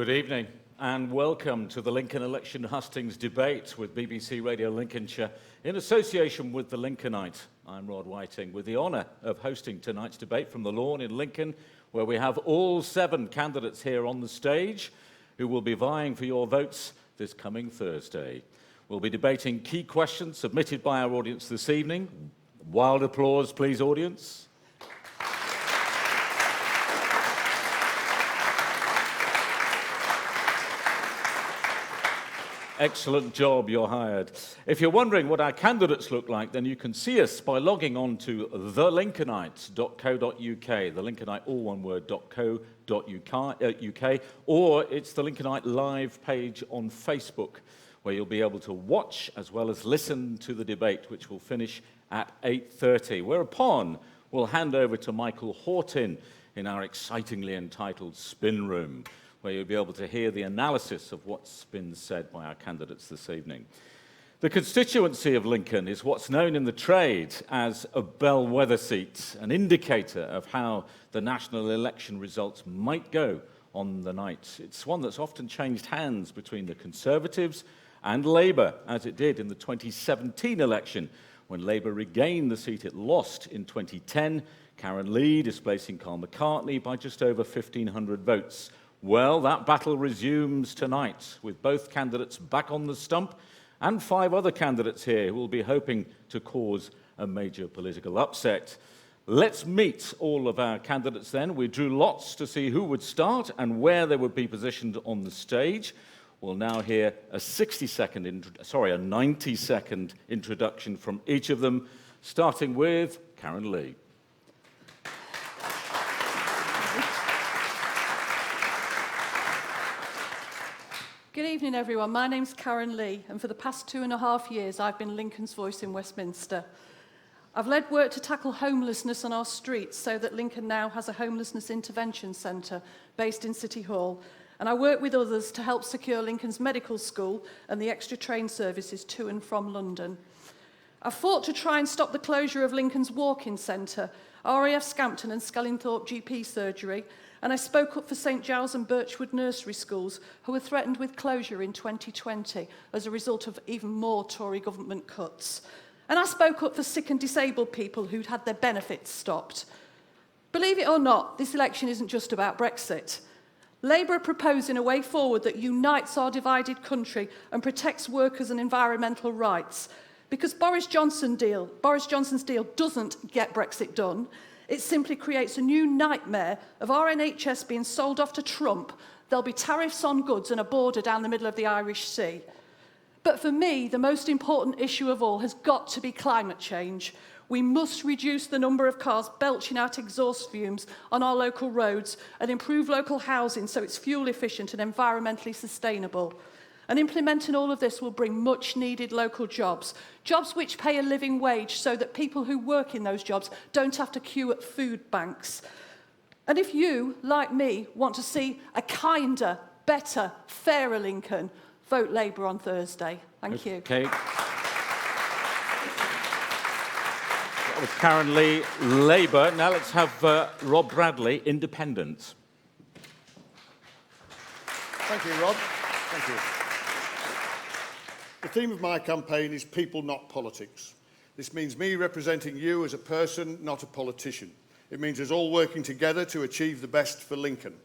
Good evening and welcome to the Lincoln Election Hustings debate with BBC Radio Lincolnshire in association with the Lincolnite. I'm Rod Whiting with the honour of hosting tonight's debate from the Lawn in Lincoln, where we have all 7 candidates here on the stage who will be vying for your votes this coming Thursday. We'll be debating key questions submitted by our audience this evening. Wild applause, please, audience. Excellent job, you're hired. If you're wondering what our candidates look like, then you can see us by logging on to thelincolnite.co.uk, the Lincolnite, all one word, .co.uk, or it's the Lincolnite Live page on Facebook, where you'll be able to watch as well as listen to the debate, which will finish at 8:30, whereupon we'll hand over to Michael Hortin in our excitingly entitled Spin Room, where you'll be able to hear the analysis of what's been said by our candidates this evening. The constituency of Lincoln is what's known in the trade as a bellwether seat, an indicator of how the national election results might go on the night. It's one that's often changed hands between the Conservatives and Labour, as it did in the 2017 election, when Labour regained the seat it lost in 2010, Karen Lee displacing Carl McCartney by just over 1,500 votes. Well, that battle resumes tonight, with both candidates back on the stump and 5 other candidates here who will be hoping to cause a major political upset. Let's meet all of our candidates then. We drew lots to see who would start and where they would be positioned on the stage. We'll now hear a 90-second introduction from each of them, starting with Karen Lee. Good evening, everyone. My name's Karen Lee, and for the past 2.5 years, I've been Lincoln's voice in Westminster. I've led work to tackle homelessness on our streets so that Lincoln now has a homelessness intervention centre based in City Hall, and I work with others to help secure Lincoln's medical school and the extra train services to and from London. I've fought to try and stop the closure of Lincoln's walk-in centre, RAF Scampton and Skellingthorpe GP surgery, and I spoke up for St Giles and Birchwood nursery schools who were threatened with closure in 2020 as a result of even more Tory government cuts. And I spoke up for sick and disabled people who'd had their benefits stopped. Believe it or not, this election isn't just about Brexit. Labour are proposing a way forward that unites our divided country and protects workers' and environmental rights. Because Boris Johnson's deal doesn't get Brexit done. It simply creates a new nightmare of our NHS being sold off to Trump. There'll be tariffs on goods and a border down the middle of the Irish Sea. But for me, the most important issue of all has got to be climate change. We must reduce the number of cars belching out exhaust fumes on our local roads and improve local housing so it's fuel efficient and environmentally sustainable. And implementing all of this will bring much-needed local jobs, jobs which pay a living wage so that people who work in those jobs don't have to queue at food banks. And if you, like me, want to see a kinder, better, fairer Lincoln, vote Labour on Thursday. Thank you. Okay. That was Karen Lee, Labour. Now let's have Rob Bradley, Independent. Thank you, Rob. Thank you. The theme of my campaign is people, not politics. This means me representing you as a person, not a politician. It means us all working together to achieve the best for Lincoln.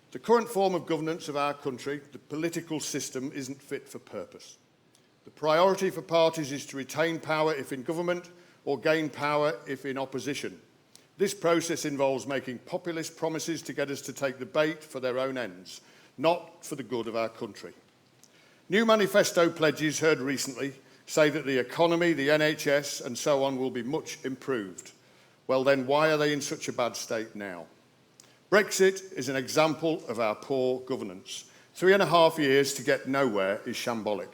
The current form of governance of our country, the political system, isn't fit for purpose. The priority for parties is to retain power if in government or gain power if in opposition. This process involves making populist promises to get us to take the bait for their own ends, not for the good of our country. New manifesto pledges heard recently say that the economy, the NHS and so on will be much improved. Well then, why are they in such a bad state now? Brexit is an example of our poor governance. 3.5 years to get nowhere is shambolic.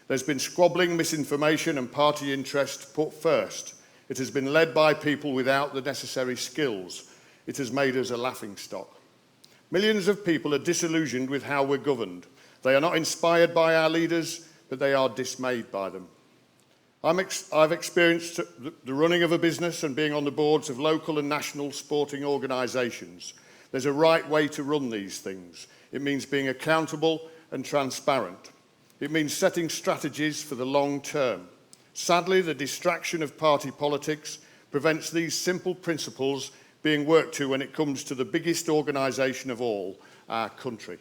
There's been squabbling, misinformation and party interest put first. It has been led by people without the necessary skills. It has made us a laughingstock. Millions of people are disillusioned with how we're governed. They are not inspired by our leaders, but they are dismayed by them. I've experienced the running of a business and being on the boards of local and national sporting organisations. There's a right way to run these things. It means being accountable and transparent. It means setting strategies for the long term. Sadly, the distraction of party politics prevents these simple principles being worked to when it comes to the biggest organisation of all, our country.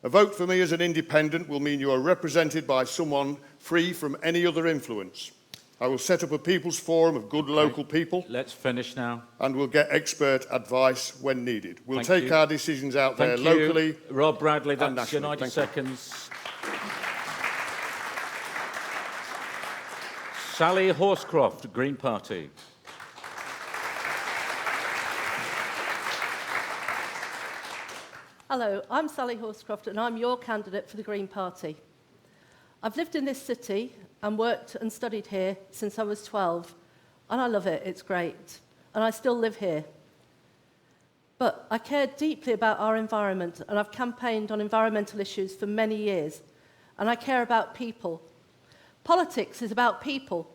A vote for me as an independent will mean you are represented by someone free from any other influence. I will set up a people's forum of good local people. Let's finish now. And we'll get expert advice when needed. We'll take our decisions out there Thank you. locally. Rob Bradley, and that's your nationally. 90 seconds. Sally Horscroft, Green Party. Hello, I'm Sally Horscroft and I'm your candidate for the Green Party. I've lived in this city and worked and studied here since I was 12 and I love it, it's great. And I still live here. But I care deeply about our environment and I've campaigned on environmental issues for many years. And I care about people. Politics is about people.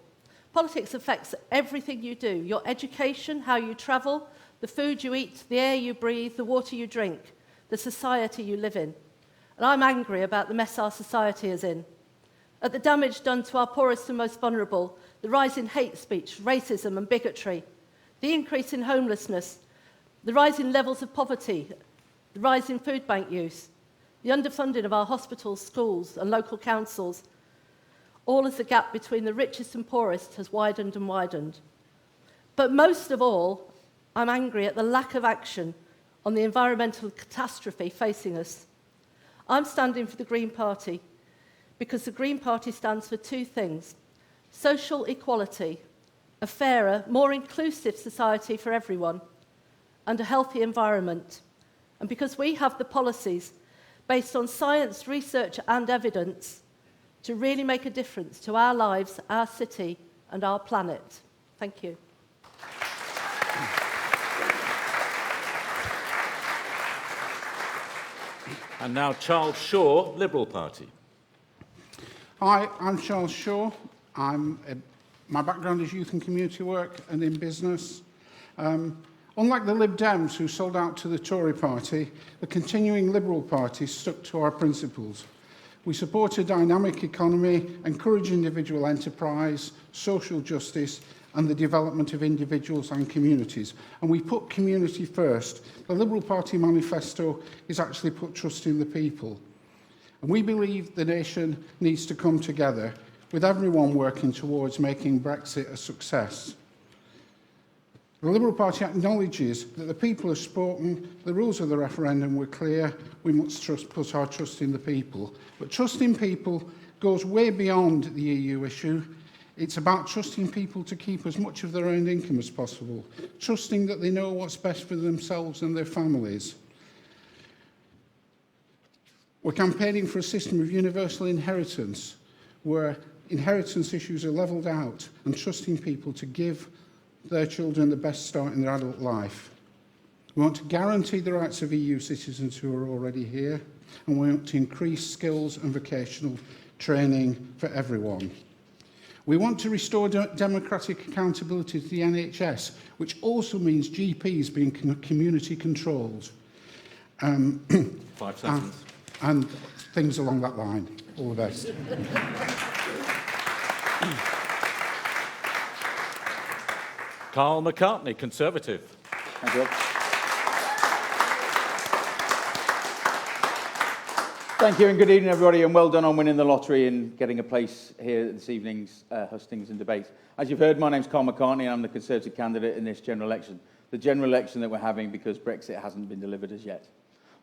Politics affects everything you do, your education, how you travel, the food you eat, the air you breathe, the water you drink, the society you live in. And I'm angry about the mess our society is in. At the damage done to our poorest and most vulnerable, the rise in hate speech, racism and bigotry, the increase in homelessness, the rise in levels of poverty, the rise in food bank use, the underfunding of our hospitals, schools and local councils, all as the gap between the richest and poorest has widened and widened. But most of all, I'm angry at the lack of action on the environmental catastrophe facing us. I'm standing for the Green Party because the Green Party stands for two things: social equality, a fairer, more inclusive society for everyone, and a healthy environment. And because we have the policies based on science, research and evidence to really make a difference to our lives, our city and our planet. Thank you. And now Charles Shaw, Liberal Party. Hi, I'm Charles Shaw. My background is youth and community work and in business. Unlike the Lib Dems who sold out to the Tory party, the continuing Liberal Party stuck to our principles. We support a dynamic economy, encourage individual enterprise, social justice and the development of individuals and communities. And we put community first. The Liberal Party manifesto is actually put trust in the people. And we believe the nation needs to come together, with everyone working towards making Brexit a success. The Liberal Party acknowledges that the people have spoken, the rules of the referendum were clear, we must put our trust in the people. But trust in people goes way beyond the EU issue. It's about trusting people to keep as much of their earned income as possible, trusting that they know what's best for themselves and their families. We're campaigning for a system of universal inheritance, where inheritance issues are levelled out and trusting people to give their children the best start in their adult life. We want to guarantee the rights of EU citizens who are already here, and we want to increase skills and vocational training for everyone. We want to restore democratic accountability to the NHS, which also means GPs being community controlled. 5 seconds. And things along that line. All the best. Carl McCartney, Conservative. Thank you. Thank you and good evening everybody, and well done on winning the lottery and getting a place here at this evening's hustings and debates. As you've heard, my name's Carl McCartney and I'm the Conservative candidate in this general election. The general election that we're having because Brexit hasn't been delivered as yet.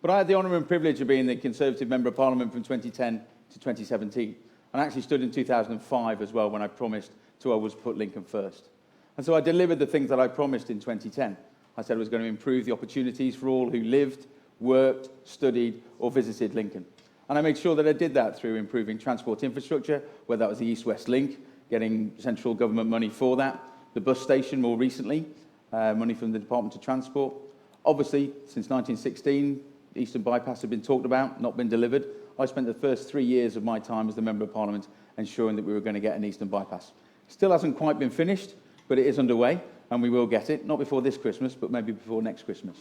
But I had the honour and privilege of being the Conservative Member of Parliament from 2010 to 2017. And I actually stood in 2005 as well when I promised to always put Lincoln first. And so I delivered the things that I promised in 2010. I said I was going to improve the opportunities for all who lived, worked, studied or visited Lincoln. And I made sure that I did that through improving transport infrastructure, whether that was the East-West Link, getting central government money for that, the bus station more recently, money from the Department of Transport. Obviously, since 1916, the Eastern Bypass had been talked about, not been delivered. I spent the first 3 years of my time as the Member of Parliament ensuring that we were going to get an Eastern Bypass. Still hasn't quite been finished, but it is underway, and we will get it, not before this Christmas, but maybe before next Christmas.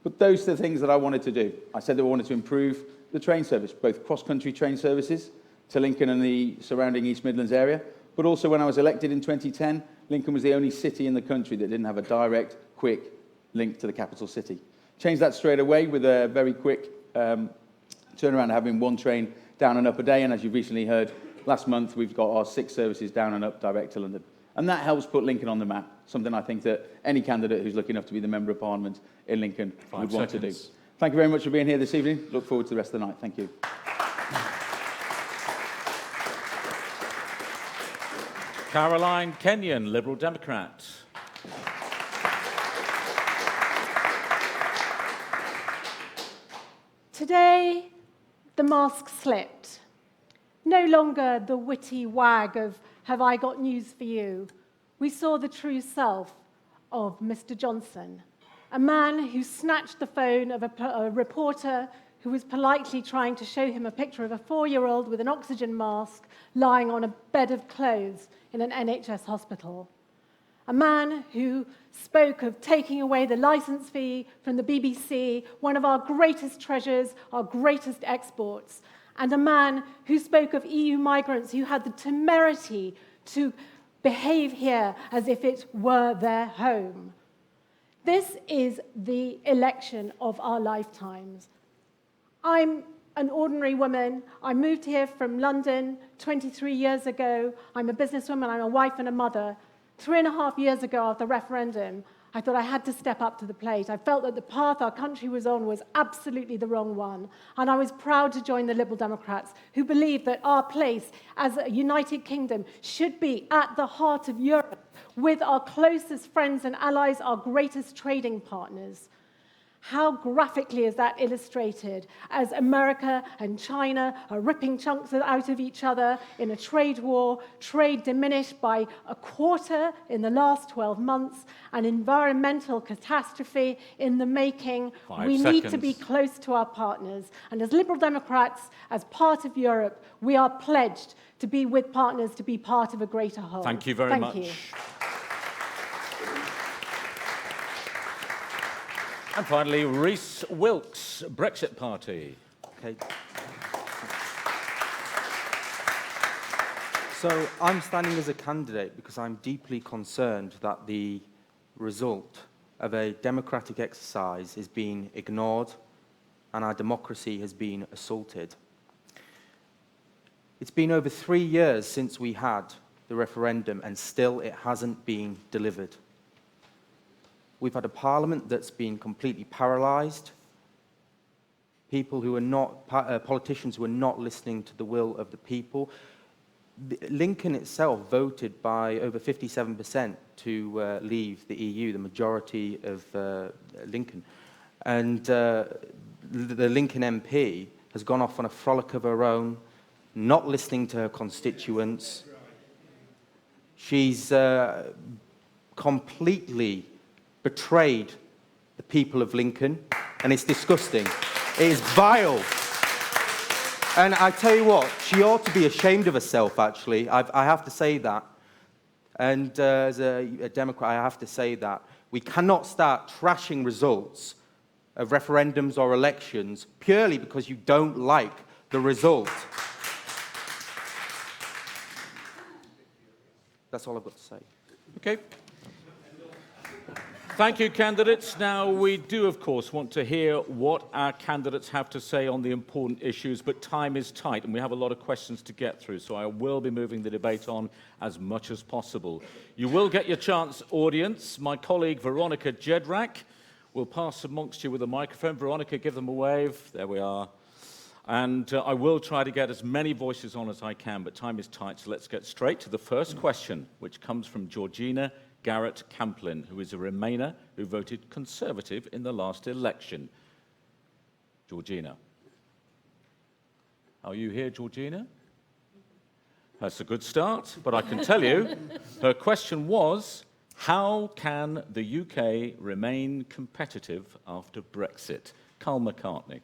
But those are the things that I wanted to do. I said that I wanted to improve the train service, both cross-country train services to Lincoln and the surrounding East Midlands area, but also when I was elected in 2010, Lincoln was the only city in the country that didn't have a direct, quick link to the capital city. Changed that straight away with a very quick turnaround, having one train down and up a day, and as you've recently heard, last month we've got our 6 services down and up direct to London. And that helps put Lincoln on the map, something I think that any candidate who's lucky enough to be the Member of Parliament in Lincoln would want to do. Thank you very much for being here this evening. Look forward to the rest of the night. Thank you. Caroline Kenyon, Liberal Democrat. Today, the mask slipped. No longer the witty wag of, "Have I got news for you?" We saw the true self of Mr. Johnson, a man who snatched the phone of a reporter who was politely trying to show him a picture of a 4-year-old with an oxygen mask lying on a bed of clothes in an NHS hospital. A man who spoke of taking away the license fee from the BBC, one of our greatest treasures, our greatest exports, and a man who spoke of EU migrants who had the temerity to behave here as if it were their home. This is the election of our lifetimes. I'm an ordinary woman. I moved here from London 23 years ago. I'm a businesswoman, I'm a wife and a mother. 3.5 years ago, after the referendum, I thought I had to step up to the plate. I felt that the path our country was on was absolutely the wrong one. And I was proud to join the Liberal Democrats, who believe that our place as a United Kingdom should be at the heart of Europe, with our closest friends and allies, our greatest trading partners. How graphically is that illustrated as America and China are ripping chunks out of each other in a trade war, trade diminished by 1/4 in the last 12 months, an environmental catastrophe in the making. We need to be close to our partners. And as Liberal Democrats, as part of Europe, we are pledged to be with partners, to be part of a greater whole. Thank you very much. Thank you. And finally, Rhys Wilkes, Brexit Party. Okay. So I'm standing as a candidate because I'm deeply concerned that the result of a democratic exercise is being ignored and our democracy has been assaulted. It's been over 3 years since we had the referendum and still it hasn't been delivered. We've had a parliament that's been completely paralysed, people who are not, politicians who are not listening to the will of the people. Lincoln itself voted by over 57% to leave the EU, the majority of Lincoln. And the Lincoln MP has gone off on a frolic of her own, not listening to her constituents. She's completely betrayed the people of Lincoln, and it's disgusting. It is vile. And I tell you what, she ought to be ashamed of herself, actually. I have to say that. And as a Democrat, I have to say that. We cannot start trashing results of referendums or elections purely because you don't like the result. That's all I've got to say. Okay. Thank you, candidates. Now, we do, of course, want to hear what our candidates have to say on the important issues, but time is tight, and we have a lot of questions to get through, so I will be moving the debate on as much as possible. You will get your chance, audience. My colleague, Veronica Jedrak, will pass amongst you with a microphone. Veronica, give them a wave. There we are. And I will try to get as many voices on as I can, but time is tight, so let's get straight to the first question, which comes from Georgina Garrett Camplin, who is a Remainer who voted Conservative in the last election. Georgina. Are you here, Georgina? That's a good start, but I can tell you, her question was, how can the UK remain competitive after Brexit? Carl McCartney.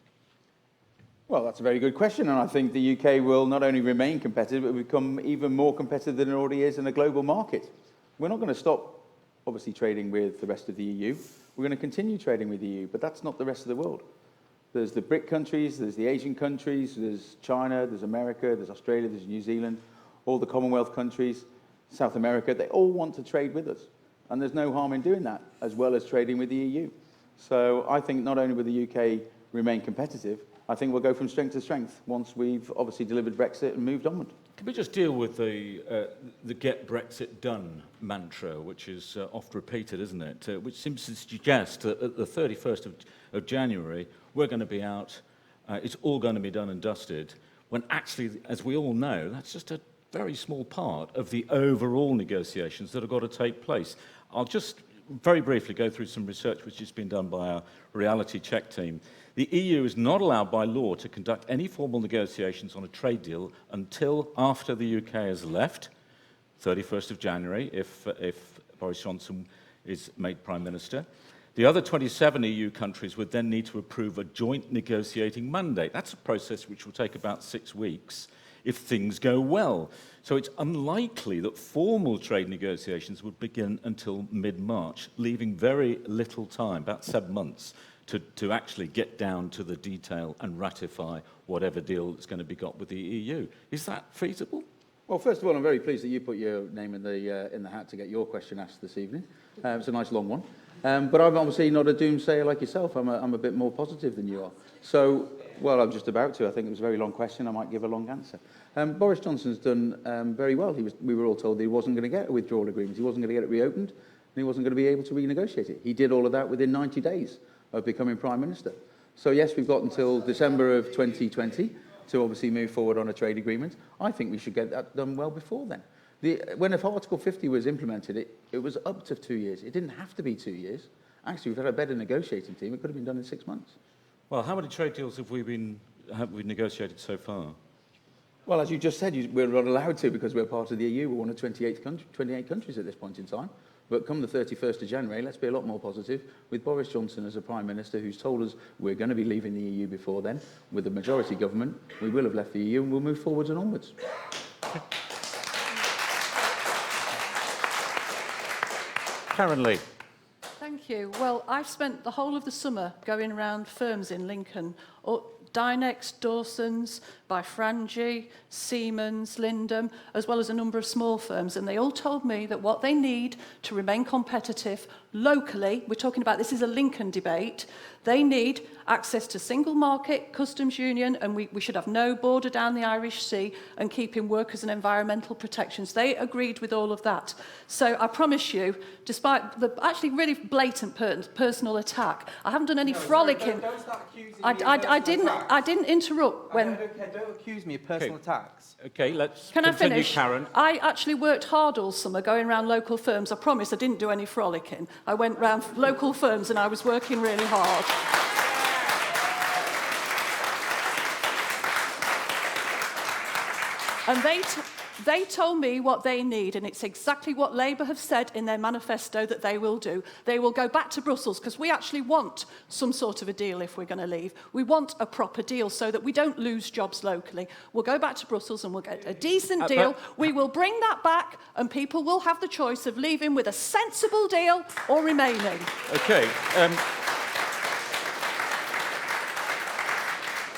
Well, that's a very good question, and I think the UK will not only remain competitive, but become even more competitive than it already is in a global market. We're not going to stop obviously trading with the rest of the EU. We're going to continue trading with the EU, but that's not the rest of the world. There's the BRIC countries, there's the Asian countries, there's China, there's America, there's Australia, there's New Zealand, all the Commonwealth countries, South America. They all want to trade with us. And there's no harm in doing that, as well as trading with the EU. So I think not only will the UK remain competitive, I think we'll go from strength to strength once we've obviously delivered Brexit and moved onward. Can we just deal with the get Brexit done mantra, which is oft repeated, isn't it? Which seems to suggest that at the 31st of January, we're going to be out, it's all going to be done and dusted, when actually, as we all know, that's just a very small part of the overall negotiations that have got to take place. I'll just very briefly go through some research which has been done by our reality check team. The EU is not allowed by law to conduct any formal negotiations on a trade deal until after the UK has left, 31st of January, if Boris Johnson is made Prime Minister. The other 27 EU countries would then need to approve a joint negotiating mandate. That's a process which will take about 6 weeks if things go well. So it's unlikely that formal trade negotiations would begin until mid-March, leaving very little time, about 7 months, to actually get down to the detail and ratify whatever deal that's going to be got with the EU. Is that feasible? Well, first of all, I'm very pleased that you put your name in the hat to get your question asked this evening. It's a nice long one. But I'm obviously not a doomsayer like yourself. I'm a bit more positive than you are. So, well, I'm just about to. I think it was a very long question. I might give a long answer. Boris Johnson's done very well. We were all told that he wasn't going to get a withdrawal agreement. He wasn't going to get it reopened, and he wasn't going to be able to renegotiate it. He did all of that within 90 days of becoming Prime Minister. So, yes, we've got until December of 2020 to obviously move forward on a trade agreement. I think we should get that done well before then. When Article 50 was implemented, it was up to 2 years. It didn't have to be 2 years. Actually, we've had a better negotiating team. It could have been done in 6 months. Well, how many trade deals have we negotiated so far? Well, as you just said, we're not allowed to because we're part of the EU. We're one of 28 countries at this point in time. But come the 31st of January, let's be a lot more positive. With Boris Johnson as a Prime Minister who's told us we're going to be leaving the EU before then, with the majority government, we will have left the EU and we'll move forwards and onwards. Karen Lee. Thank you. Well, I've spent the whole of the summer going around firms in Lincoln, Dynex, Dawson's, by Frangie, Siemens, Lindum, as well as a number of small firms, and they all told me that what they need to remain competitive locally, we're talking about this is a Lincoln debate, they need access to single market, customs union, and we should have no border down the Irish Sea and keeping workers and environmental protections. They agreed with all of that. So I promise you, despite the actually really blatant personal attack, I haven't done any frolicking. Don't start accusing me I didn't interrupt when. Don't accuse me of personal attacks. Okay, let's Can I continue, finish? Karen. I actually worked hard all summer going around local firms. I promise I didn't do any frolicking. I went round local firms and I was working really hard. And they told me what they need, and it's exactly what Labour have said in their manifesto that they will do. They will go back to Brussels, because we actually want some sort of a deal if we're going to leave. We want a proper deal so that we don't lose jobs locally. We'll go back to Brussels and we'll get a decent deal. We will bring that back, and people will have the choice of leaving with a sensible deal or remaining. Okay.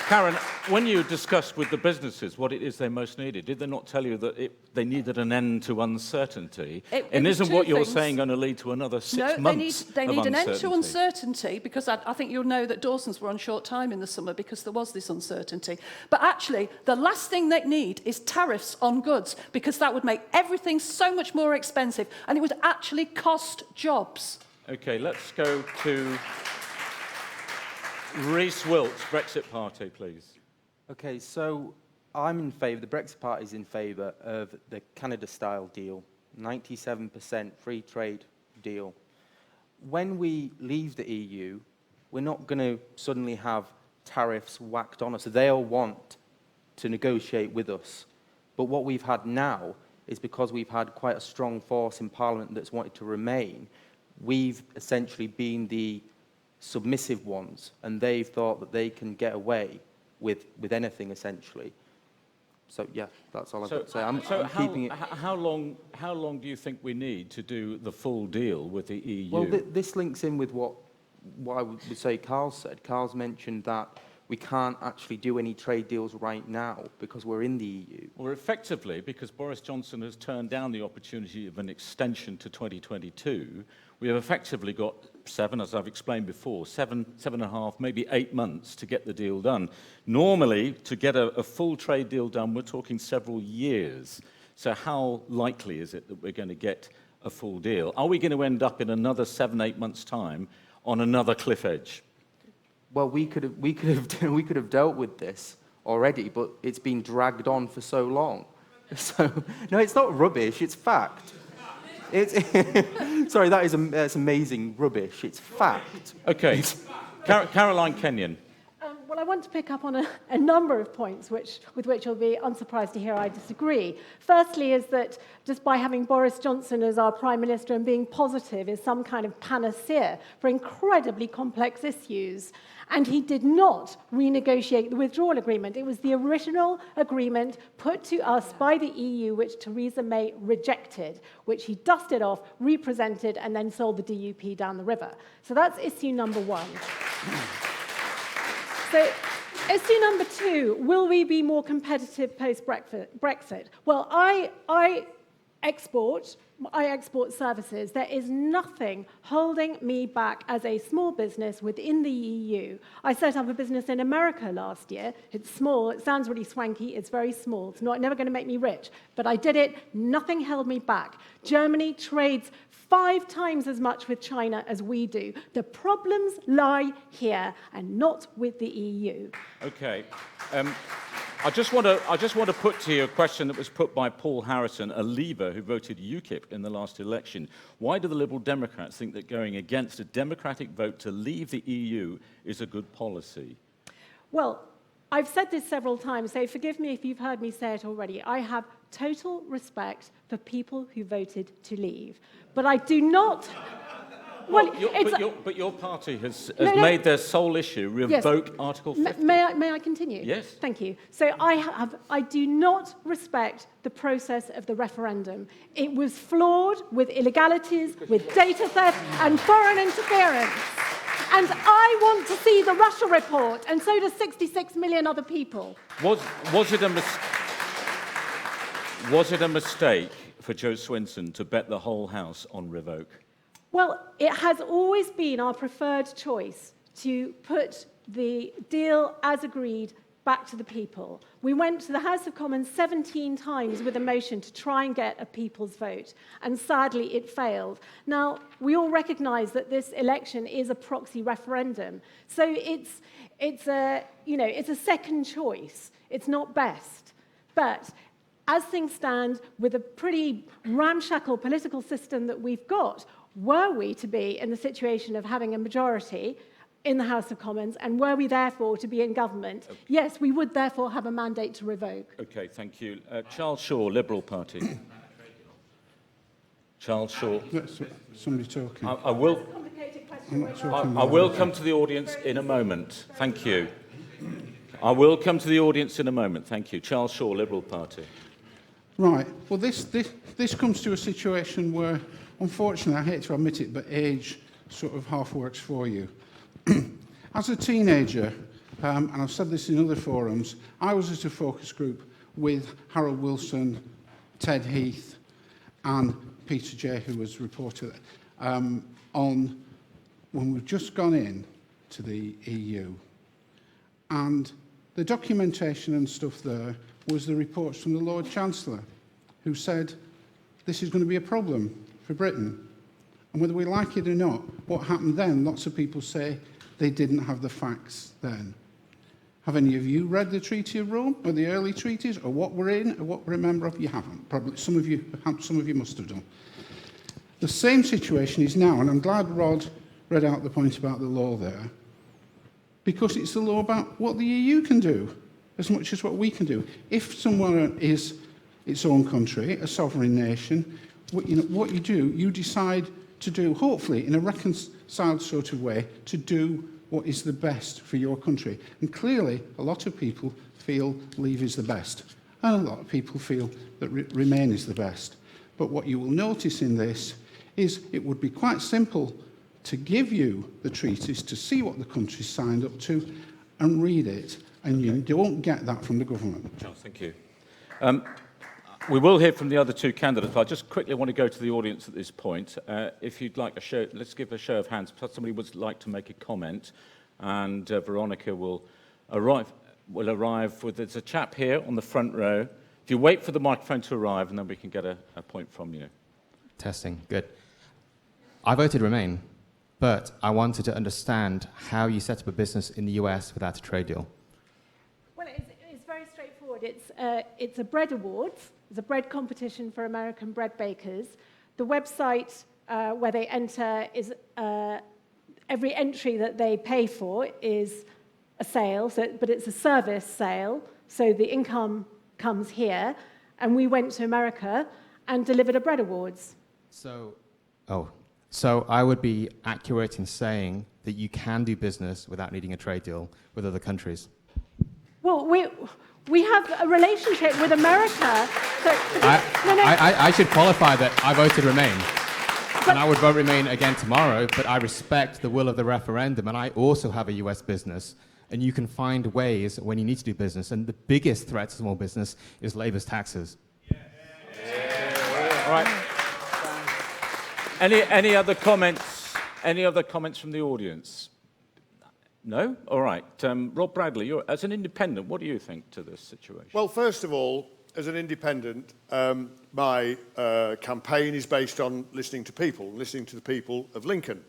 Karen, when you discussed with the businesses what it is they most needed, did they not tell you that they needed an end to uncertainty? And isn't what you're saying going to lead to another 6 months they need an end to uncertainty? uncertainty, because I think you'll know that Dawson's were on short time in the summer because there was this uncertainty. But actually, the last thing they need is tariffs on goods, because that would make everything so much more expensive, and it would actually cost jobs. Okay, let's go to Rhys Wilts, Brexit Party, please. Okay, so I'm in favour, the Brexit Party is in favour of the Canada-style deal, 97% free trade deal. When we leave the EU, we're not going to suddenly have tariffs whacked on us. They'll want to negotiate with us. But what we've had now is because we've had quite a strong force in Parliament that's wanted to remain, we've essentially been the submissive ones, and they've thought that they can get away with anything, essentially. So, yeah, that's all I've So, got to say. I'm keeping it... how long do you think we need to do the full deal with the EU? Well, this links in with what I would say Carl said. Carl's mentioned that we can't actually do any trade deals right now because we're in the EU. Well, effectively, because Boris Johnson has turned down the opportunity of an extension to 2022, we have effectively got as I've explained before, 7.5, maybe 8 months to get the deal done. Normally, to get a full trade deal done, we're talking several years. So how likely is it that we're going to get a full deal? Are we going to end up in another 7-8 months' time on another cliff edge? Well, we could have dealt with this already, but it's been dragged on for so long. So no, it's not rubbish. It's fact. Sorry, that's amazing rubbish. It's fact. Okay, Caroline Kenyon. Well, I want to pick up on a number of points with which you'll be unsurprised to hear I disagree. Firstly is that just by having Boris Johnson as our Prime Minister and being positive is some kind of panacea for incredibly complex issues. And he did not renegotiate the withdrawal agreement. It was the original agreement put to us by the EU, which Theresa May rejected, which he dusted off, represented, and then sold the DUP down the river. So that's issue number one. So, issue number two, will we be more competitive post-Brexit? Well, I export services. There is nothing holding me back as a small business within the EU. I set up a business in America last year. It's small. It sounds really swanky. It's very small. It's never going to make me rich. But I did it. Nothing held me back. Germany trades 5 times as much with China as we do. The problems lie here and not with the EU. Okay. I just want to put to you a question that was put by Paul Harrison, a Leaver who voted UKIP in the last election. Why do the Liberal Democrats think that going against a democratic vote to leave the EU is a good policy? Well, I've said this several times, so forgive me if you've heard me say it already. I have total respect for people who voted to leave. But I do not... Well, but your party has made their sole issue revoke Article 50. May I continue? Yes. Thank you. So I do not respect the process of the referendum. It was flawed with illegalities, with data theft and foreign interference. And I want to see the Russia report, and so does 66 million other people. Was it a mistake for Jo Swinson to bet the whole House on revoke? Well, it has always been our preferred choice to put the deal as agreed back to the people. We went to the House of Commons 17 times with a motion to try and get a people's vote, and sadly it failed. Now, we all recognise that this election is a proxy referendum, so it's a second choice. It's not best. But as things stand, with a pretty ramshackle political system that we've got, were we to be in the situation of having a majority in the House of Commons, and were we therefore to be in government, yes, we would therefore have a mandate to revoke. Okay, thank you. Charles Shaw, Liberal Party. Charles Shaw. Somebody talking. I will come to the audience in a moment. Thank you. I will come to the audience in a moment. Thank you. Charles Shaw, Liberal Party. Right. Well, this comes to a situation where, unfortunately, I hate to admit it, but age sort of half works for you. As a teenager, and I've said this in other forums, I was at a focus group with Harold Wilson, Ted Heath, and Peter Jay, who was reporter, on when we've just gone in to the EU. And the documentation and stuff there was the reports from the Lord Chancellor, who said this is going to be a problem for Britain. And whether we like it or not, what happened then, lots of people say they didn't have the facts then. Have any of you read the Treaty of Rome, or the early treaties, or what we're in, or what we're a member of? You haven't. Probably some of you must have done. The same situation is now, and I'm glad Rod read out the point about the law there, because it's the law about what the EU can do, as much as what we can do. If someone is its own country, a sovereign nation, what you do, you decide to do, hopefully in a reconciled sort of way, to do what is the best for your country. And clearly, a lot of people feel leave is the best. and a lot of people feel that Remain is the best. But what you will notice in this is it would be quite simple to give you the treaties to see what the country's signed up to and read it, and you don't get that from the government. Charles, thank you. We will hear from the other two candidates, but I just quickly want to go to the audience at this point. If you'd like a show, let's give a show of hands. Perhaps somebody would like to make a comment, and Veronica will arrive with, there's a chap here on the front row. If you wait for the microphone to arrive, and then we can get a point from you. Testing, good. I voted Remain, but I wanted to understand how you set up a business in the US without a trade deal. Well, it's very straightforward. It's a bread awards. It's a bread competition for American bread bakers. The website where they enter is every entry that they pay for is a sale, but it's a service sale, so the income comes here, and we went to America and delivered a bread awards. So I would be accurate in saying that you can do business without needing a trade deal with other countries? Well, we have a relationship with America. So, I should qualify that I voted Remain. And I would vote Remain again tomorrow, but I respect the will of the referendum, and I also have a US business. And you can find ways when you need to do business. And the biggest threat to small business is Labour's taxes. All right. Any other comments? Any other comments from the audience? No? All right. Rob Bradley, as an independent, what do you think to this situation? Well, first of all, as an independent, my campaign is based on listening to the people of Lincoln.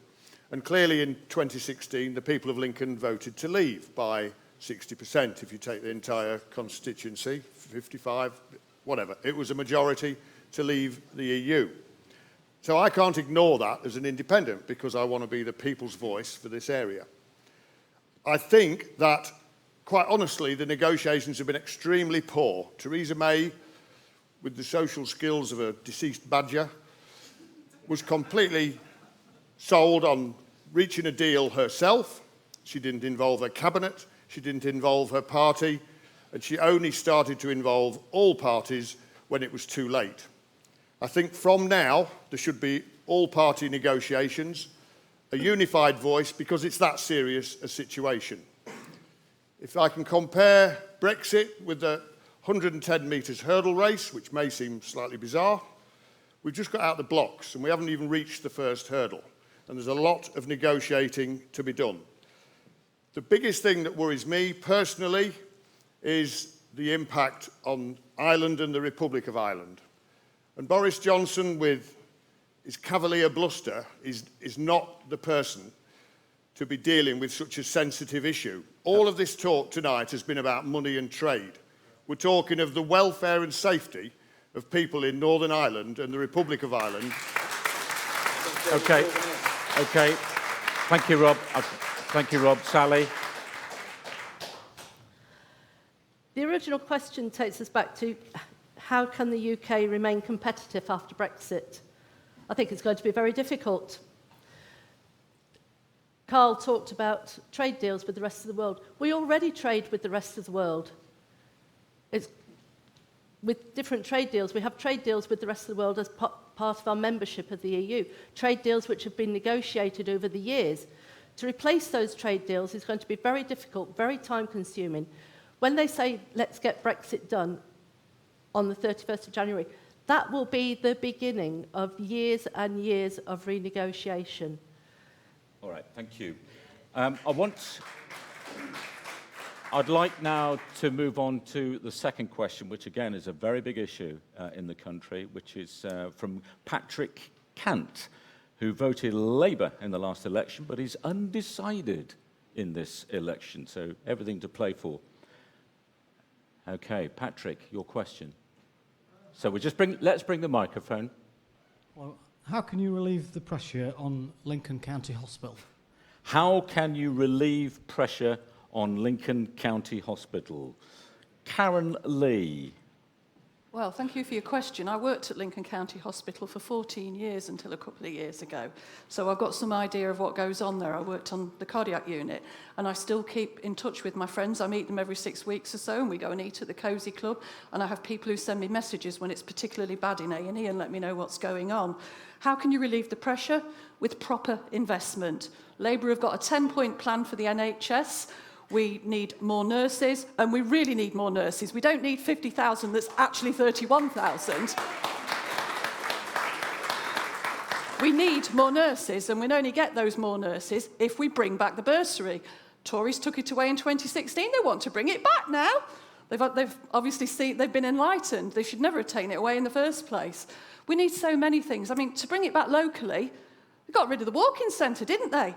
And clearly in 2016, the people of Lincoln voted to leave by 60%, if you take the entire constituency, 55, whatever. It was a majority to leave the EU. So I can't ignore that as an independent because I want to be the people's voice for this area. I think that, quite honestly, the negotiations have been extremely poor. Theresa May, with the social skills of a deceased badger, was completely sold on reaching a deal herself. She didn't involve her cabinet, she didn't involve her party, and she only started to involve all parties when it was too late. I think from now, there should be all-party negotiations, a unified voice, because it's that serious a situation. If I can compare Brexit with the 110 metres hurdle race, which may seem slightly bizarre, we've just got out the blocks and we haven't even reached the first hurdle. And there's a lot of negotiating to be done. The biggest thing that worries me personally is the impact on Ireland and the Republic of Ireland. And Boris Johnson, with his cavalier bluster, is not the person to be dealing with such a sensitive issue. All of this talk tonight has been about money and trade. We're talking of the welfare and safety of people in Northern Ireland and the Republic of Ireland. Okay. Thank you, Rob. Sally? The original question takes us back to how can the UK remain competitive after Brexit? I think it's going to be very difficult. Carl talked about trade deals with the rest of the world. We already trade with the rest of the world. It's with different trade deals. We have trade deals with the rest of the world as part of our membership of the EU, trade deals which have been negotiated over the years. To replace those trade deals is going to be very difficult, very time-consuming. When they say, let's get Brexit done on the 31st of January, that will be the beginning of years and years of renegotiation. All right, thank you. I'd like now to move on to the second question, which again is a very big issue in the country, which is from Patrick Cant, who voted Labour in the last election, but is undecided in this election, so everything to play for. Okay, Patrick, your question. So let's bring the microphone. Well, how can you relieve the pressure on Lincoln County Hospital? How can you relieve pressure on Lincoln County Hospital? Karen Lee. Well, thank you for your question. I worked at Lincoln County Hospital for 14 years until a couple of years ago. So I've got some idea of what goes on there. I worked on the cardiac unit, and I still keep in touch with my friends. I meet them every 6 weeks or so, and we go and eat at the Cosy Club. And I have people who send me messages when it's particularly bad in A&E and let me know what's going on. How can you relieve the pressure? With proper investment. Labour have got a 10-point plan for the NHS. We need more nurses, and we really need more nurses. We don't need 50,000, that's actually 31,000. We need more nurses, and we'll only get those more nurses if we bring back the bursary. Tories took it away in 2016. They want to bring it back now. They've obviously seen, they've been enlightened. They should never have taken it away in the first place. We need so many things. I mean, to bring it back locally, they got rid of the walk-in centre, didn't they?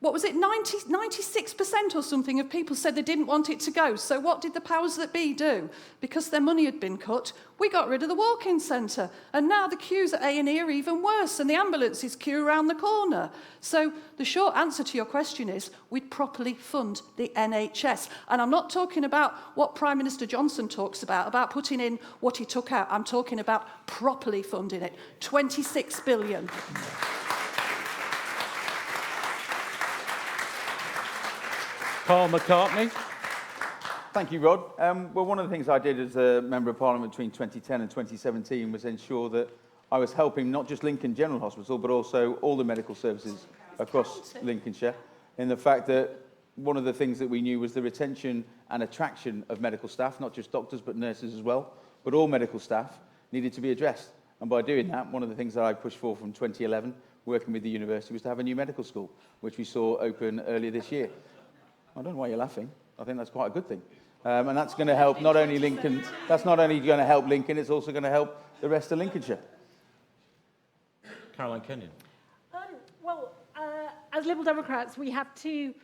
What was it, 96% or something of people said they didn't want it to go. So what did the powers that be do? Because their money had been cut, we got rid of the walk-in centre. And now the queues at A&E are even worse, and the ambulances queue around the corner. So the short answer to your question is, we'd properly fund the NHS. And I'm not talking about what Prime Minister Johnson talks about putting in what he took out. I'm talking about properly funding it. 26 billion. Carl McCartney. Thank you, Rod. Well, one of the things I did as a Member of Parliament between 2010 and 2017 was ensure that I was helping not just Lincoln General Hospital, but also all the medical services across Lincolnshire, in the fact that one of the things that we knew was the retention and attraction of medical staff, not just doctors, but nurses as well, but all medical staff needed to be addressed. And by doing that, one of the things that I pushed for from 2011, working with the university, was to have a new medical school, which we saw open earlier this year. I don't know why you're laughing. I think that's quite a good thing. And that's going to help not only Lincoln, that's not only going to help Lincoln, it's also going to help the rest of Lincolnshire. Caroline Kenyon. As Liberal Democrats, we have two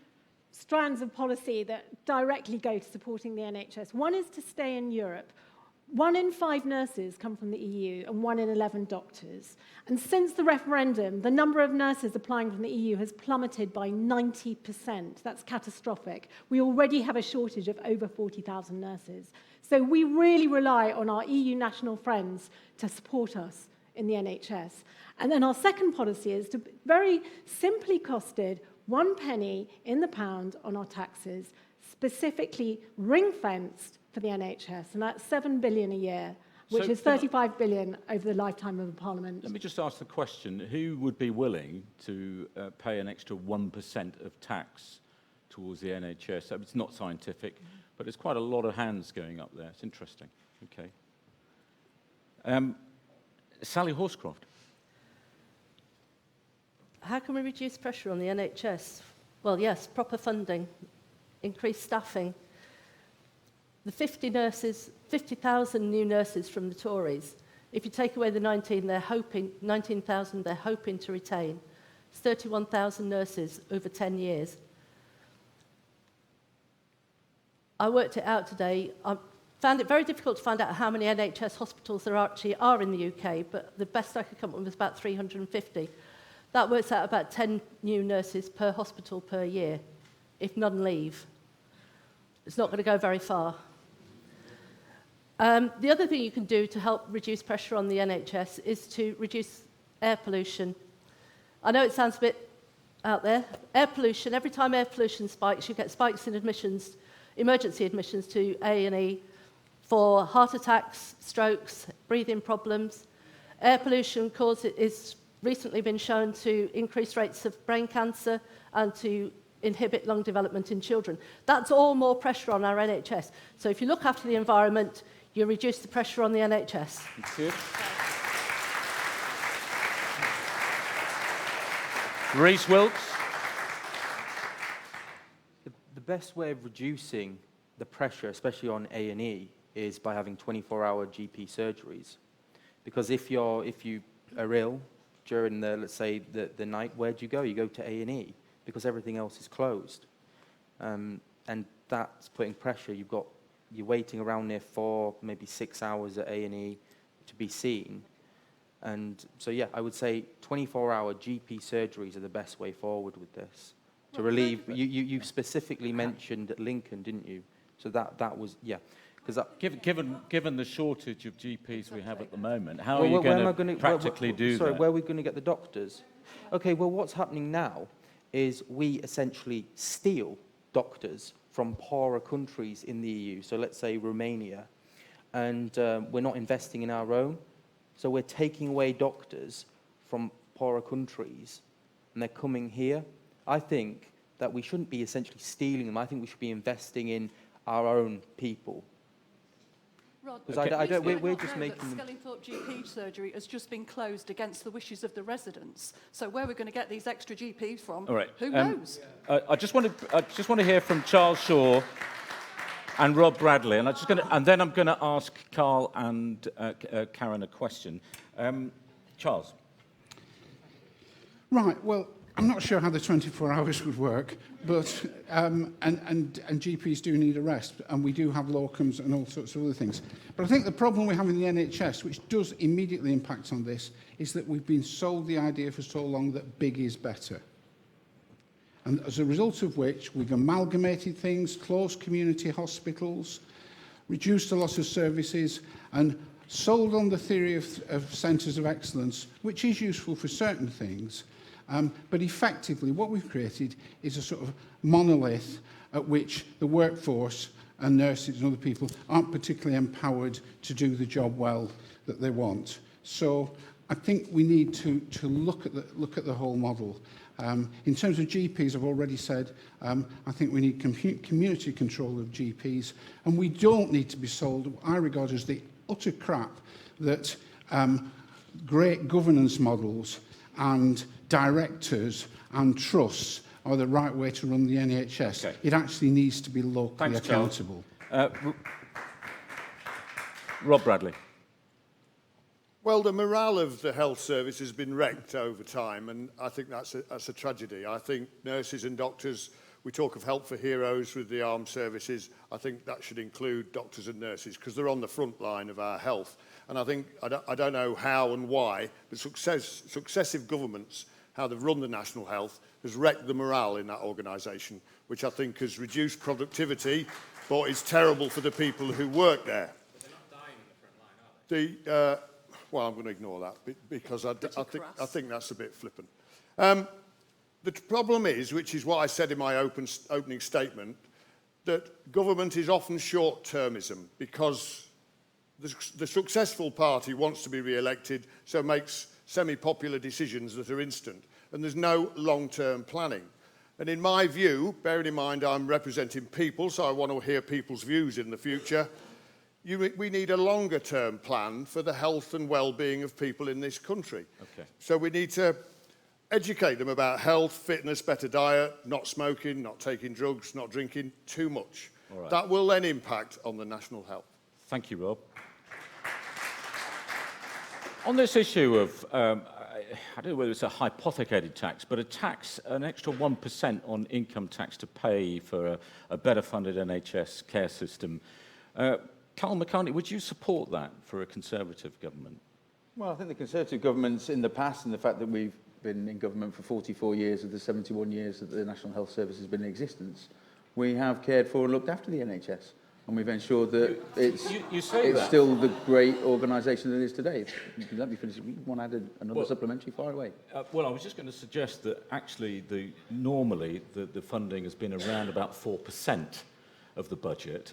strands of policy that directly go to supporting the NHS. One is to stay in Europe. 1 in 5 nurses come from the EU and 1 in 11 doctors. And since the referendum, the number of nurses applying from the EU has plummeted by 90%. That's catastrophic. We already have a shortage of over 40,000 nurses. So we really rely on our EU national friends to support us in the NHS. And then our second policy is to very simply costed 1 penny in the pound on our taxes, specifically ring-fenced for the NHS, and that's 7 billion a year, which is 35 billion over the lifetime of the Parliament. Let me just ask the question, who would be willing to pay an extra 1% of tax towards the NHS? It's not scientific, but there's quite a lot of hands going up there. It's interesting. Okay. Sally Horscroft. How can we reduce pressure on the NHS? Well, yes, proper funding, increased staffing. The 50,000 new nurses from the Tories, if you take away the 19,000 they're hoping to retain, it's 31,000 nurses over 10 years. I worked it out today. I found it very difficult to find out how many NHS hospitals there actually are in the UK, but the best I could come up with was about 350. That works out about 10 new nurses per hospital per year, if none leave. It's not going to go very far. The other thing you can do to help reduce pressure on the NHS is to reduce air pollution. I know it sounds a bit out there. Air pollution, every time air pollution spikes, you get spikes in admissions, emergency admissions to A&E for heart attacks, strokes, breathing problems. Air pollution is recently been shown to increase rates of brain cancer and to inhibit lung development in children. That's all more pressure on our NHS. So if you look after the environment, you reduce the pressure on the NHS. Thank you. Reece Wilkes. The best way of reducing the pressure, especially on A&E, is by having 24-hour GP surgeries. Because if you are ill during the, let's say, the night, where do you go? You go to A&E, because everything else is closed. And that's putting pressure. You're waiting around there 4, maybe 6 hours at A&E to be seen. And so, yeah, I would say 24-hour GP surgeries are the best way forward with this. To relieve, you specifically mentioned Lincoln, didn't you? So that was, yeah. Because Given the shortage of GPs we have at the moment, how well, are you where am I going to gonna- practically do sorry, that? where are we going to get the doctors? Okay, well, what's happening now is we essentially steal doctors from poorer countries in the EU, so let's say Romania, and we're not investing in our own, so we're taking away doctors from poorer countries, and they're coming here. I think that we shouldn't be essentially stealing them. I think we should be investing in our own people. Rod, Because we're know just making that Skellingthorpe GP surgery has just been closed against the wishes of the residents. So where we're going to get these extra GPs from, All right. who knows? I just want to hear from Charles Shaw and Rob Bradley, and then I'm going to ask Carl and Karen a question. Charles. Right, well, I'm not sure how the 24 hours would work, but and GPs do need a rest, and we do have locums and all sorts of other things. But I think the problem we have in the NHS, which does immediately impact on this, is that we've been sold the idea for so long that big is better. And as a result of which, we've amalgamated things, closed community hospitals, reduced a lot of services, and sold on the theory of centres of excellence, which is useful for certain things. But effectively, what we've created is a sort of monolith at which the workforce and nurses and other people aren't particularly empowered to do the job well that they want. So I think we need to look at the whole model. In terms of GPs, I've already said, I think we need community control of GPs, and we don't need to be sold what I regard as the utter crap that great governance models and directors and trusts are the right way to run the NHS. Okay. It actually needs to be locally Thanks, Charles. accountable. Rob Bradley. Well, the morale of the health service has been wrecked over time, and I think that's a tragedy. I think nurses and doctors, we talk of help for heroes with the armed services. I think that should include doctors and nurses because they're on the front line of our health. And I think, I don't know how and why, but successive governments, how they've run the national health, has wrecked the morale in that organisation, which I think has reduced productivity, but is terrible for the people who work there. But they're not dying in the front line, are they? Well, I'm going to ignore that because I think that's a bit flippant. The problem is, which is what I said in my opening statement, that government is often short-termism because the successful party wants to be re-elected, so makes semi-popular decisions that are instant, and there's no long-term planning. And in my view, bearing in mind I'm representing people, so I want to hear people's views in the future, we need a longer-term plan for the health and well-being of people in this country. Okay. So we need to educate them about health, fitness, better diet, not smoking, not taking drugs, not drinking too much. All right. That will then impact on the national health. Thank you, Rob. On this issue of, I don't know whether it's a hypothecated tax, but a tax, an extra 1% on income tax to pay for a better funded NHS care system. Carl McCartney, would you support that for a Conservative government? Well, I think the Conservative governments in the past, and the fact that we've been in government for 44 years of the 71 years that the National Health Service has been in existence, we have cared for and looked after the NHS. And we've ensured that it's still the great organisation that it is today. Let me finish. You want to add another supplementary? Far away. Well, I was just going to suggest that actually normally the funding has been around about 4% of the budget.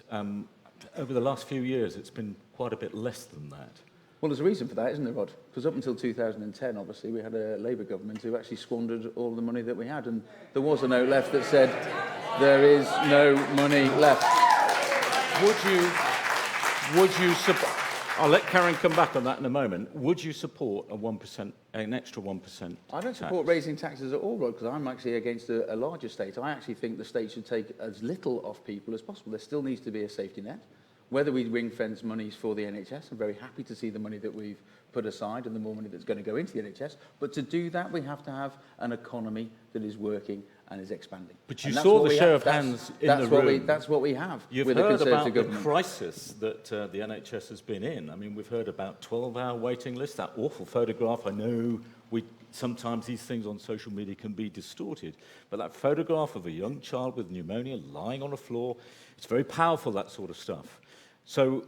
Over the last few years, it's been quite a bit less than that. Well, there's a reason for that, isn't there, Rod? Because up until 2010, obviously, we had a Labour government who actually squandered all the money that we had, and there was a note left that said, there is no money left. Would you support? I'll let Karen come back on that in a moment. Would you support a 1%, an extra 1%? I don't support raising taxes at all, Rod, because I'm actually against a larger state. I actually think the state should take as little off people as possible. There still needs to be a safety net. Whether we ring-fence monies for the NHS, I'm very happy to see the money that we've put aside and the more money that's going to go into the NHS. But to do that, we have to have an economy that is working and is expanding. But you saw the show of hands in the room. That's what we have. You've with a heard Conservative about government. the crisis that the NHS has been in. I mean, we've heard about 12-hour waiting lists, that awful photograph. I know sometimes these things on social media can be distorted, but that photograph of a young child with pneumonia lying on a floor, it's very powerful, that sort of stuff. So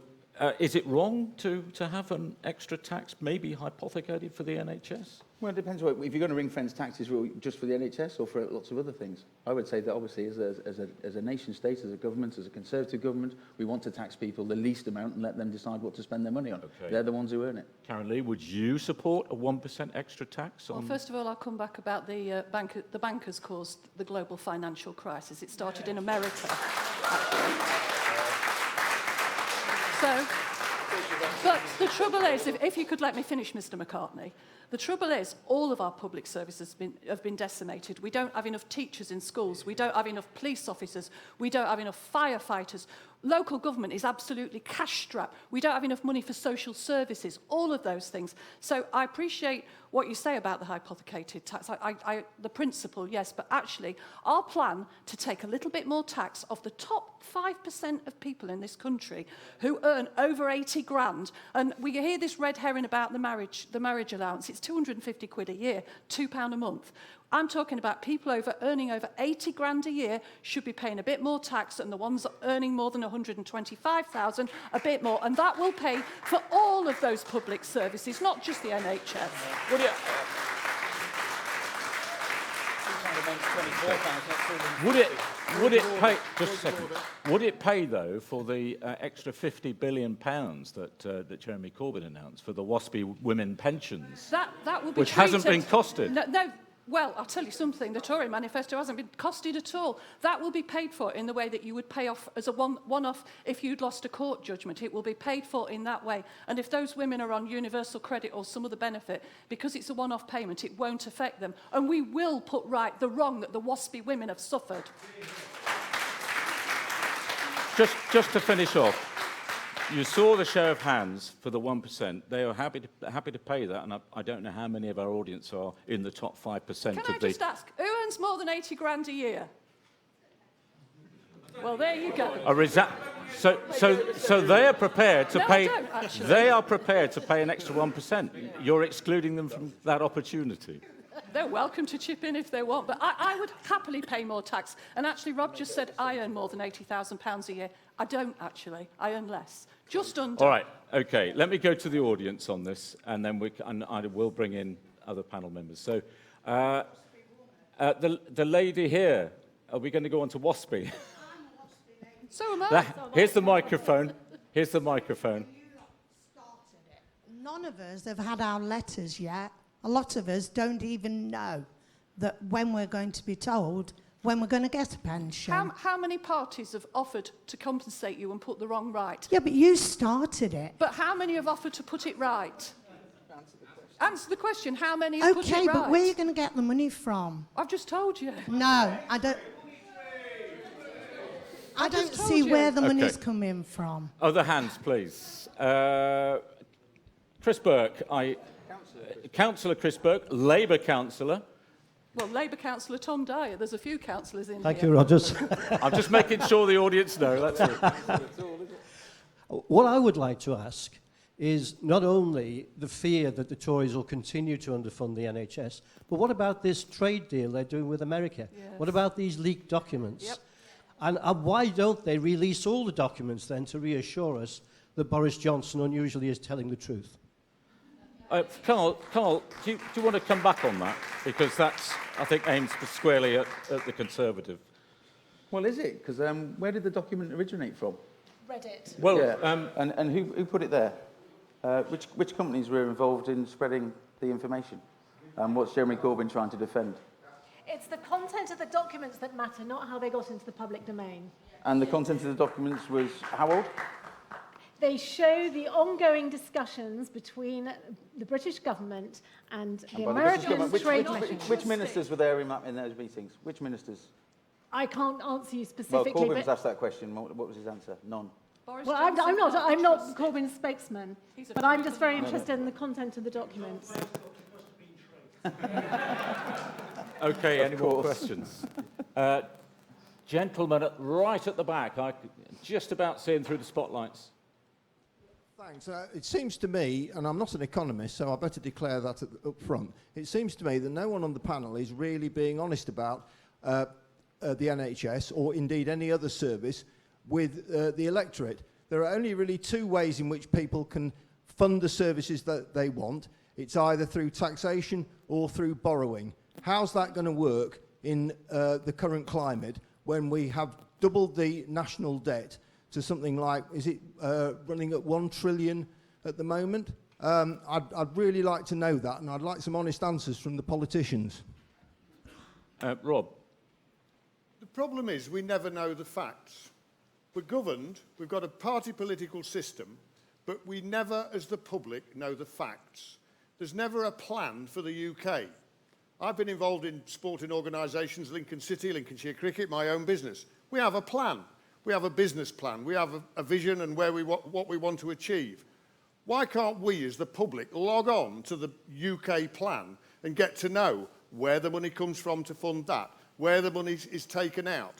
is it wrong to have an extra tax maybe hypothecated for the NHS? Well, it depends. If you're going to ring-fence taxes just for the NHS or for lots of other things, I would say that obviously as a nation state, as a government, as a Conservative government, we want to tax people the least amount and let them decide what to spend their money on. Okay. They're the ones who earn it. Karen Lee, would you support a 1% extra tax on... Well, first of all, I'll come back about the bankers caused the global financial crisis. It started in America, actually. So, but the trouble is, if you could let me finish, Mr. McCartney, the trouble is all of our public services have been decimated. We don't have enough teachers in schools. We don't have enough police officers. We don't have enough firefighters. Local government is absolutely cash-strapped. We don't have enough money for social services, all of those things. So I appreciate what you say about the hypothecated tax. The principle, yes, but actually our plan to take a little bit more tax off the top 5% of people in this country who earn over 80 grand, and we hear this red herring about the marriage allowance. It's 250 quid a year, £2 a month. I'm talking about people earning over 80 grand a year should be paying a bit more tax, and the ones earning more than 125,000 a bit more, and that will pay for all of those public services, not just the NHS. Would it pay? Just a second. Would it pay though for the extra £50 billion that Jeremy Corbyn announced for the WASPy women pensions, That will be which hasn't been costed? No. Well, I'll tell you something, the Tory manifesto hasn't been costed at all. That will be paid for in the way that you would pay off as a one-off if you'd lost a court judgment. It will be paid for in that way. And if those women are on universal credit or some other benefit, because it's a one-off payment, it won't affect them. And we will put right the wrong that the WASPy women have suffered. Just to finish off, you saw the show of hands for the 1%. They are happy to pay that, and I don't know how many of our audience are in the top 5% Can I just ask, who earns more than 80 grand a year? Well, there you go. So they are prepared to pay. I don't, actually. They are prepared to pay an extra 1%. You're excluding them from that opportunity. They're welcome to chip in if they want, but I would happily pay more tax. And actually, Rob just said I earn more than £80,000 a year. I don't, actually. I earn less. Just under. All right, OK. Let me go to the audience on this, and then I will bring in other panel members. So the lady here, are we going to go on to WASPy? So am I. Here's the microphone. Here's the microphone. None of us have had our letters yet. A lot of us don't even know that when we're going to be told when we're going to get a pension. How many parties have offered to compensate you and put the wrong right? Yeah, but you started it. But how many have offered to put it right? Answer the question. How many have put it right? Okay, but where are you going to get the money from? I've just told you. No, I don't. I don't see where the money's coming from. Other hands, please. Chris Burke, Councillor Chris Burke, Labour councillor. Well, Labour councillor Tom Dyer. There's a few councillors in here. Thank you, Rogers. I'm just making sure the audience know, that's all. What I would like to ask is not only the fear that the Tories will continue to underfund the NHS, but what about this trade deal they're doing with America? Yes. What about these leaked documents? Yep. And why don't they release all the documents then to reassure us that Boris Johnson unusually is telling the truth? Carl, do you want to come back on that? Because that's, I think, aimed squarely at the Conservative. Well, is it? Because where did the document originate from? Reddit. Well, yeah. And who put it there? Which companies were involved in spreading the information? And what's Jeremy Corbyn trying to defend? It's the content of the documents that matter, not how they got into the public domain. And the content of the documents was how old? They show the ongoing discussions between the British government and the American trade mission. Which ministers were there in those meetings? Which ministers? I can't answer you specifically. Well, Corbyn was asked that question. What was his answer? None. Boris Well, Johnson, I'm not Corbyn's spokesman, but I'm just very interested in the content of the documents. OK, any more questions? Gentleman right at the back, just about seeing through the spotlights. Thanks. It seems to me, and I'm not an economist, so I better declare that up front, it seems to me that no one on the panel is really being honest about the NHS, or indeed any other service, with the electorate. there are only really two ways in which people can fund the services that they want. It's either through taxation or through borrowing. How's that going to work in the current climate when we have doubled the national debt to something like, is it running at 1 trillion at the moment? I'd really like to know that, and I'd like some honest answers from the politicians. Rob. The problem is we never know the facts. We're governed, we've got a party political system, but we never, as the public, know the facts. There's never a plan for the UK. I've been involved in sporting organisations, Lincoln City, Lincolnshire Cricket, my own business. We have a plan. We have a business plan. We have a vision and what we want to achieve. Why can't we, as the public, log on to the UK plan and get to know where the money comes from to fund that, where the money is taken out,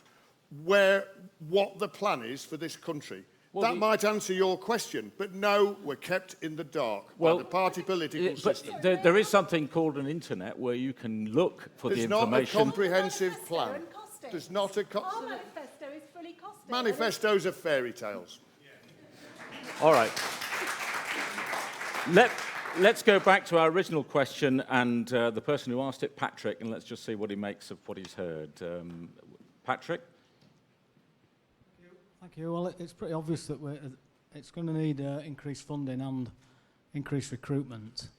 what the plan is for this country? Well, that might answer your question, but no, we're kept in the dark by the party political system. There is something called an internet where you can look for the information. There's not a comprehensive plan. There's not a... Our manifesto is fully costed. Manifestos are fairy tales. All right. Let's go back to our original question and the person who asked it, Patrick, and let's just see what he makes of what he's heard. Patrick? Thank you. Well, it's pretty obvious that it's going to need increased funding and increased recruitment.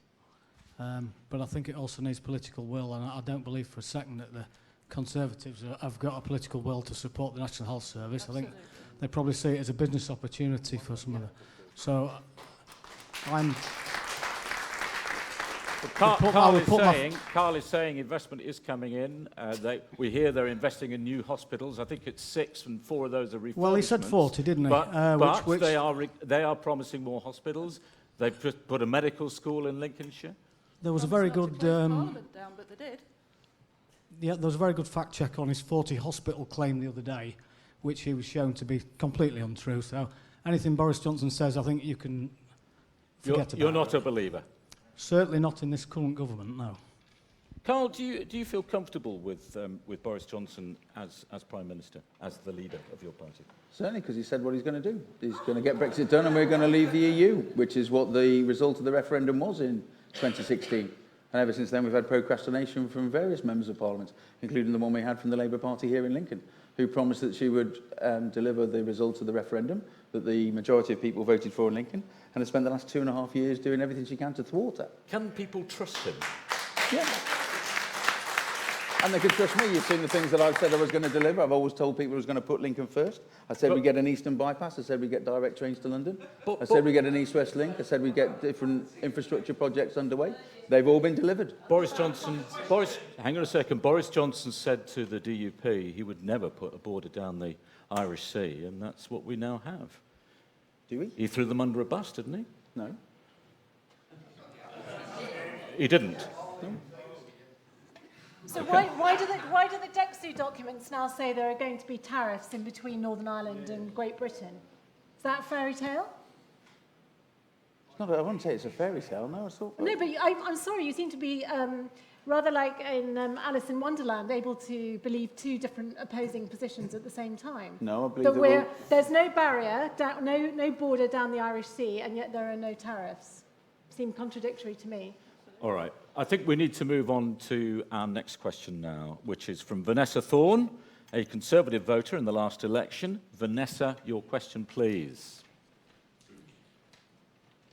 But I think it also needs political will, and I don't believe for a second that the Conservatives have got a political will to support the National Health Service. Absolutely. I think they probably see it as a business opportunity for some of them. So I'm... Carl is saying investment is coming in. We hear they're investing in new hospitals. I think it's 6, and 4 of those are refurbishments. Well, he said 40, didn't he? But they are promising more hospitals. They've just put a medical school in Lincolnshire. There was a very good... Parliament down, but they did. Yeah, there was a very good fact check on his 40 hospital claim the other day, which he was shown to be completely untrue. So anything Boris Johnson says, I think you can forget about. You're not a believer? Certainly not in this current government, no. Carl, do you feel comfortable with Boris Johnson as Prime Minister, as the leader of your party? Certainly, because he said what he's going to do. He's going to get Brexit done and we're going to leave the EU, which is what the result of the referendum was in 2016. And ever since then, we've had procrastination from various members of Parliament, including the one we had from the Labour Party here in Lincoln, who promised that she would deliver the results of the referendum that the majority of people voted for in Lincoln, and has spent the last 2.5 years doing everything she can to thwart it. Can people trust him? Yeah. And they can trust me. You've seen the things that I've said I was going to deliver. I've always told people I was going to put Lincoln first. I said we get an eastern bypass. I said we get direct trains to London. I said we get an east-west link. I said we get different infrastructure projects underway. They've all been delivered. Hang on a second. Boris Johnson said to the DUP he would never put a border down the Irish Sea, and that's what we now have. Do we? He threw them under a bus, didn't he? No. He didn't. No. So why do the DEXU documents now say there are going to be tariffs in between Northern Ireland and Great Britain? Is that a fairy tale? No, I wouldn't say it's a fairy tale. No, it's all... No, but I'm sorry, you seem to be rather like in Alice in Wonderland, able to believe 2 different opposing positions at the same time. No, I believe that there's no barrier, no border down the Irish Sea, and yet there are no tariffs. Seem contradictory to me. All right. I think we need to move on to our next question now, which is from Vanessa Thorne, a Conservative voter in the last election. Vanessa, your question, please.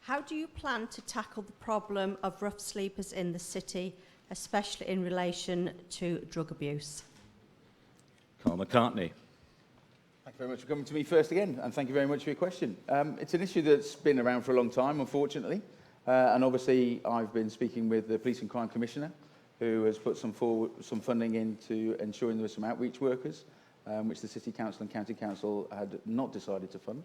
How do you plan to tackle the problem of rough sleepers in the city, especially in relation to drug abuse? Carl McCartney. Thank you very much for coming to me first again, and thank you very much for your question. It's an issue that's been around for a long time, unfortunately. And obviously, I've been speaking with the Police and Crime Commissioner, who has put some funding into ensuring there were some outreach workers, which the City Council and County Council had not decided to fund,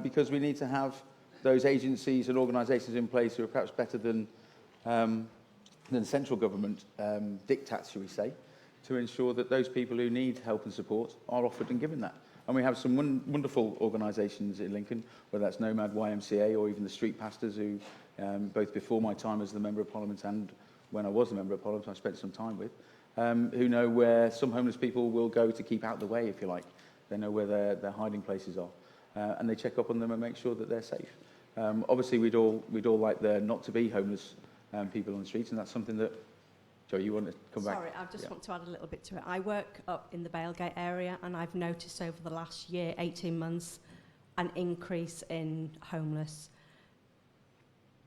because we need to have those agencies and organisations in place who are perhaps better than central government diktats, shall we say, to ensure that those people who need help and support are offered and given that. And we have some wonderful organisations in Lincoln, whether that's Nomad YMCA or even the Street Pastors, who both before my time as the Member of Parliament and when I was the Member of Parliament, I spent some time with, who know where some homeless people will go to keep out the way, if you like. They know where their hiding places are. and they check up on them and make sure that they're safe. Obviously, we'd all like there not to be homeless people on the streets, and that's something that, Joe, you want to come back? Sorry, I just want to add a little bit to it. I work up in the Bailgate area, and I've noticed over the last year, 18 months, an increase in homeless.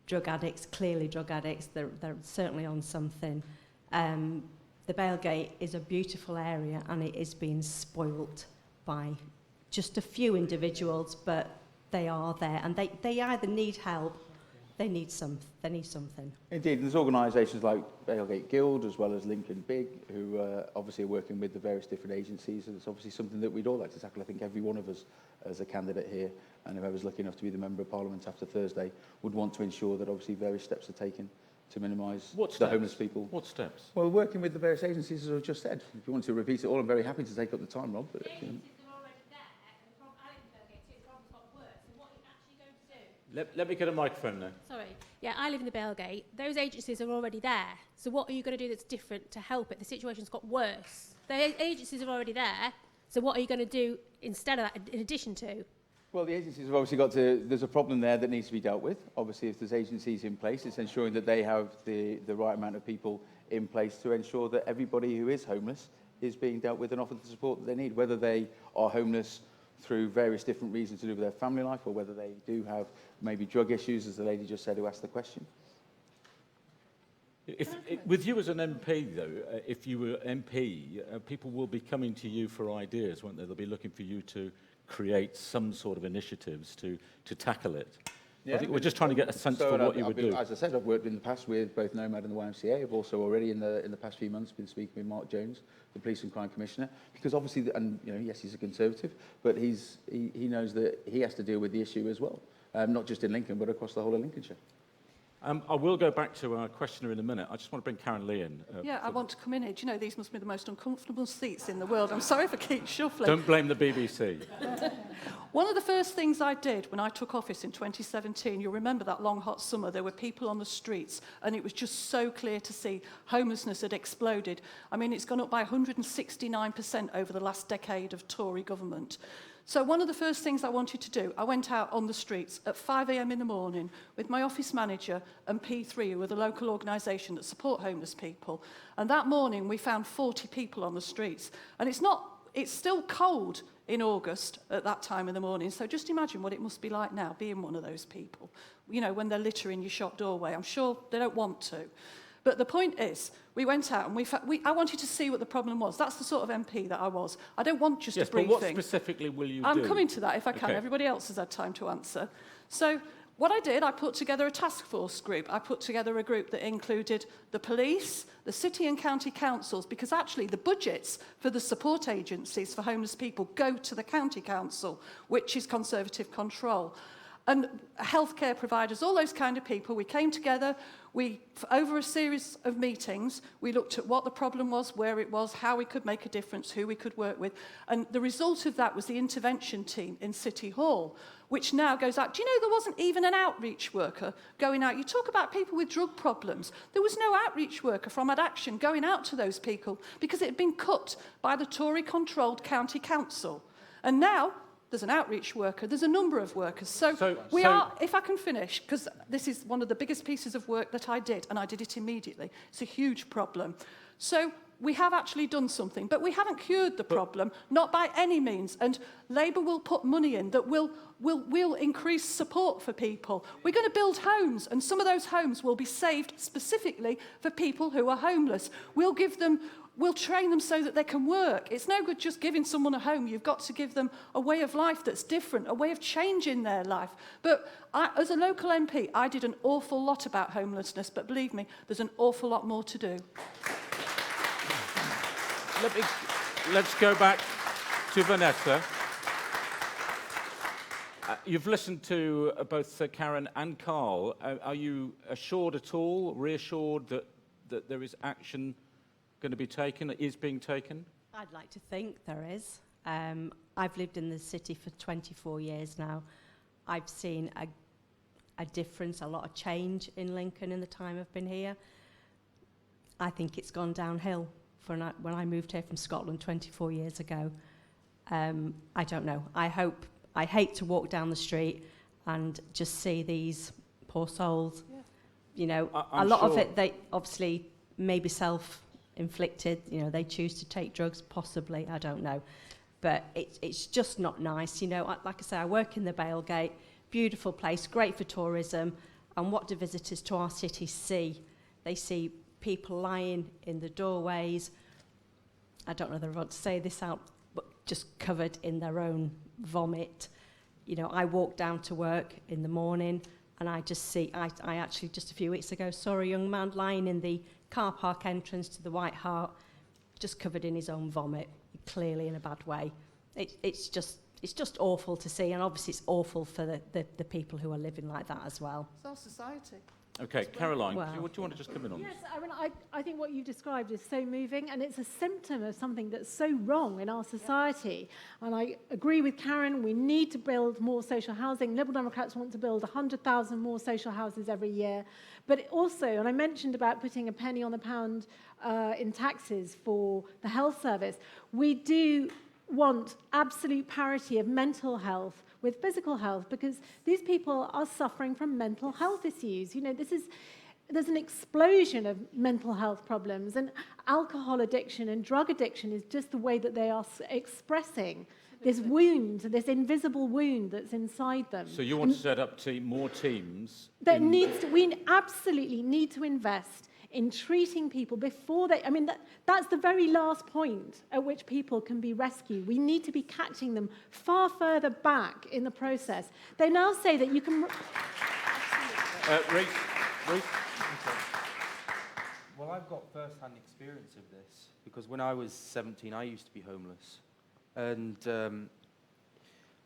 Drug addicts, clearly drug addicts, they're certainly on something. The Bailgate is a beautiful area, and it is being spoilt by just a few individuals, but they are there, and they either need help, they need something. Indeed, there's organisations like Bailgate Guild as well as Lincoln Big who obviously are working with the various different agencies, and it's obviously something that we'd all like to tackle. I think every one of us as a candidate here, and whoever's lucky enough to be the Member of Parliament after Thursday, would want to ensure that obviously various steps are taken to minimise the homeless people. What steps? Well, working with the various agencies, as I've just said. If you want to repeat it all, I'm very happy to take up the time, Rob. But, Let me get a microphone now. Sorry. Yeah, I live in the Bailgate. Those agencies are already there. So what are you going to do that's different to help it? The situation's got worse. The agencies are already there. So what are you going to do instead of that, in addition to? Well, the agencies have obviously got to... There's a problem there that needs to be dealt with. Obviously, if there's agencies in place, it's ensuring that they have the right amount of people in place to ensure that everybody who is homeless is being dealt with and offered the support that they need, whether they are homeless through various different reasons to do with their family life, or whether they do have maybe drug issues, as the lady just said who asked the question. With you as an MP, though, if you were MP, people will be coming to you for ideas, won't they? They'll be looking for you to create some sort of initiatives to tackle it. Yeah. I think we're just trying to get a sense for what you would do. As I said, I've worked in the past with both Nomad and the YMCA. I've also already in the past few months been speaking with Mark Jones, the Police and Crime Commissioner, because obviously, and you know, yes, he's a Conservative, but he knows that he has to deal with the issue as well, not just in Lincoln, but across the whole of Lincolnshire. I will go back to our questioner in a minute. I just want to bring Karen Lee in. Yeah, I want to come in here. Do you know, these must be the most uncomfortable seats in the world. I'm sorry if I keep shuffling. Don't blame the BBC. One of the first things I did when I took office in 2017, you'll remember that long, hot summer, there were people on the streets, and it was just so clear to see homelessness had exploded. I mean, it's gone up by 169% over the last decade of Tory government. So one of the first things I wanted to do, I went out on the streets at 5 a.m. in the morning with my office manager and P3, who are the local organisation that support homeless people. And that morning we found 40 people on the streets. And it's still cold in August at that time in the morning. So just imagine what it must be like now, being one of those people. You know, when they're littering your shop doorway. I'm sure they don't want to. But the point is, we went out and I wanted to see what the problem was. That's the sort of MP that I was. I don't want just a briefing. But what specifically will you do? I'm coming to that if I can. Okay. Everybody else has had time to answer. So what I did, I put together a task force group. I put together a group that included the police, the city and county councils, because actually the budgets for the support agencies for homeless people go to the county council, which is Conservative control. And healthcare providers, all those kind of people, we came together, over a series of meetings, we looked at what the problem was, where it was, how we could make a difference, who we could work with. And the result of that was the intervention team in City Hall, which now goes out. Do you know there wasn't even an outreach worker going out? You talk about people with drug problems. There was no outreach worker from Ad Action going out to those people because it had been cut by the Tory-controlled county council. And now there's an outreach worker, there's a number of workers. So we are, if I can finish, because this is one of the biggest pieces of work that I did, and I did it immediately. It's a huge problem. So we have actually done something, but we haven't cured the problem, not by any means. And Labour will put money in that will increase support for people. We're going to build homes, and some of those homes will be saved specifically for people who are homeless. We'll train them so that they can work. It's no good just giving someone a home. You've got to give them a way of life that's different, a way of changing their life. But as a local MP, I did an awful lot about homelessness, but believe me, there's an awful lot more to do. Let's go back to Vanessa. You've listened to both Karen and Carl. Are you assured at all, reassured that there is action going to be taken, is being taken? I'd like to think there is. I've lived in the city for 24 years now. I've seen a difference, a lot of change in Lincoln in the time I've been here. I think it's gone downhill from when I moved here from Scotland 24 years ago. I don't know. I hope I hate to walk down the street and just see these poor souls. Yeah. You know, I'm a lot of sure- it, they obviously maybe self-inflicted. You know, they choose to take drugs, possibly, I don't know. But it's just not nice. You know, like I say, I work in the Bailgate, beautiful place, great for tourism. And what do visitors to our city see? They see people lying in the doorways. I don't know whether I want to say this out, but just covered in their own vomit. You know, I walk down to work in the morning and I just see, I actually just a few weeks ago saw a young man lying in the car park entrance to the White Hart, just covered in his own vomit, clearly in a bad way. It's just awful to see, and obviously it's awful for the people who are living like that as well. It's our society. Okay, Caroline, Well, do you want to just come in on Yes, this? I mean, I think what you've described is so moving, and it's a symptom of something that's so wrong in our society. And I agree with Karen, we need to build more social housing. Liberal Democrats want to build 100,000 more social houses every year. But also, and I mentioned about putting a penny on the pound in taxes for the health service, we do want absolute parity of mental health with physical health, because these people are suffering from mental health issues. You know, there's an explosion of mental health problems, and alcohol addiction and drug addiction is just the way that they are expressing this wound, this invisible wound that's inside them. So you want to set up more teams? We absolutely need to invest in treating people before they, I mean, that's the very last point at which people can be rescued. We need to be catching them far further back in the process. They now say that you can... Reece? Well, I've got first-hand experience of this, because when I was 17, I used to be homeless. And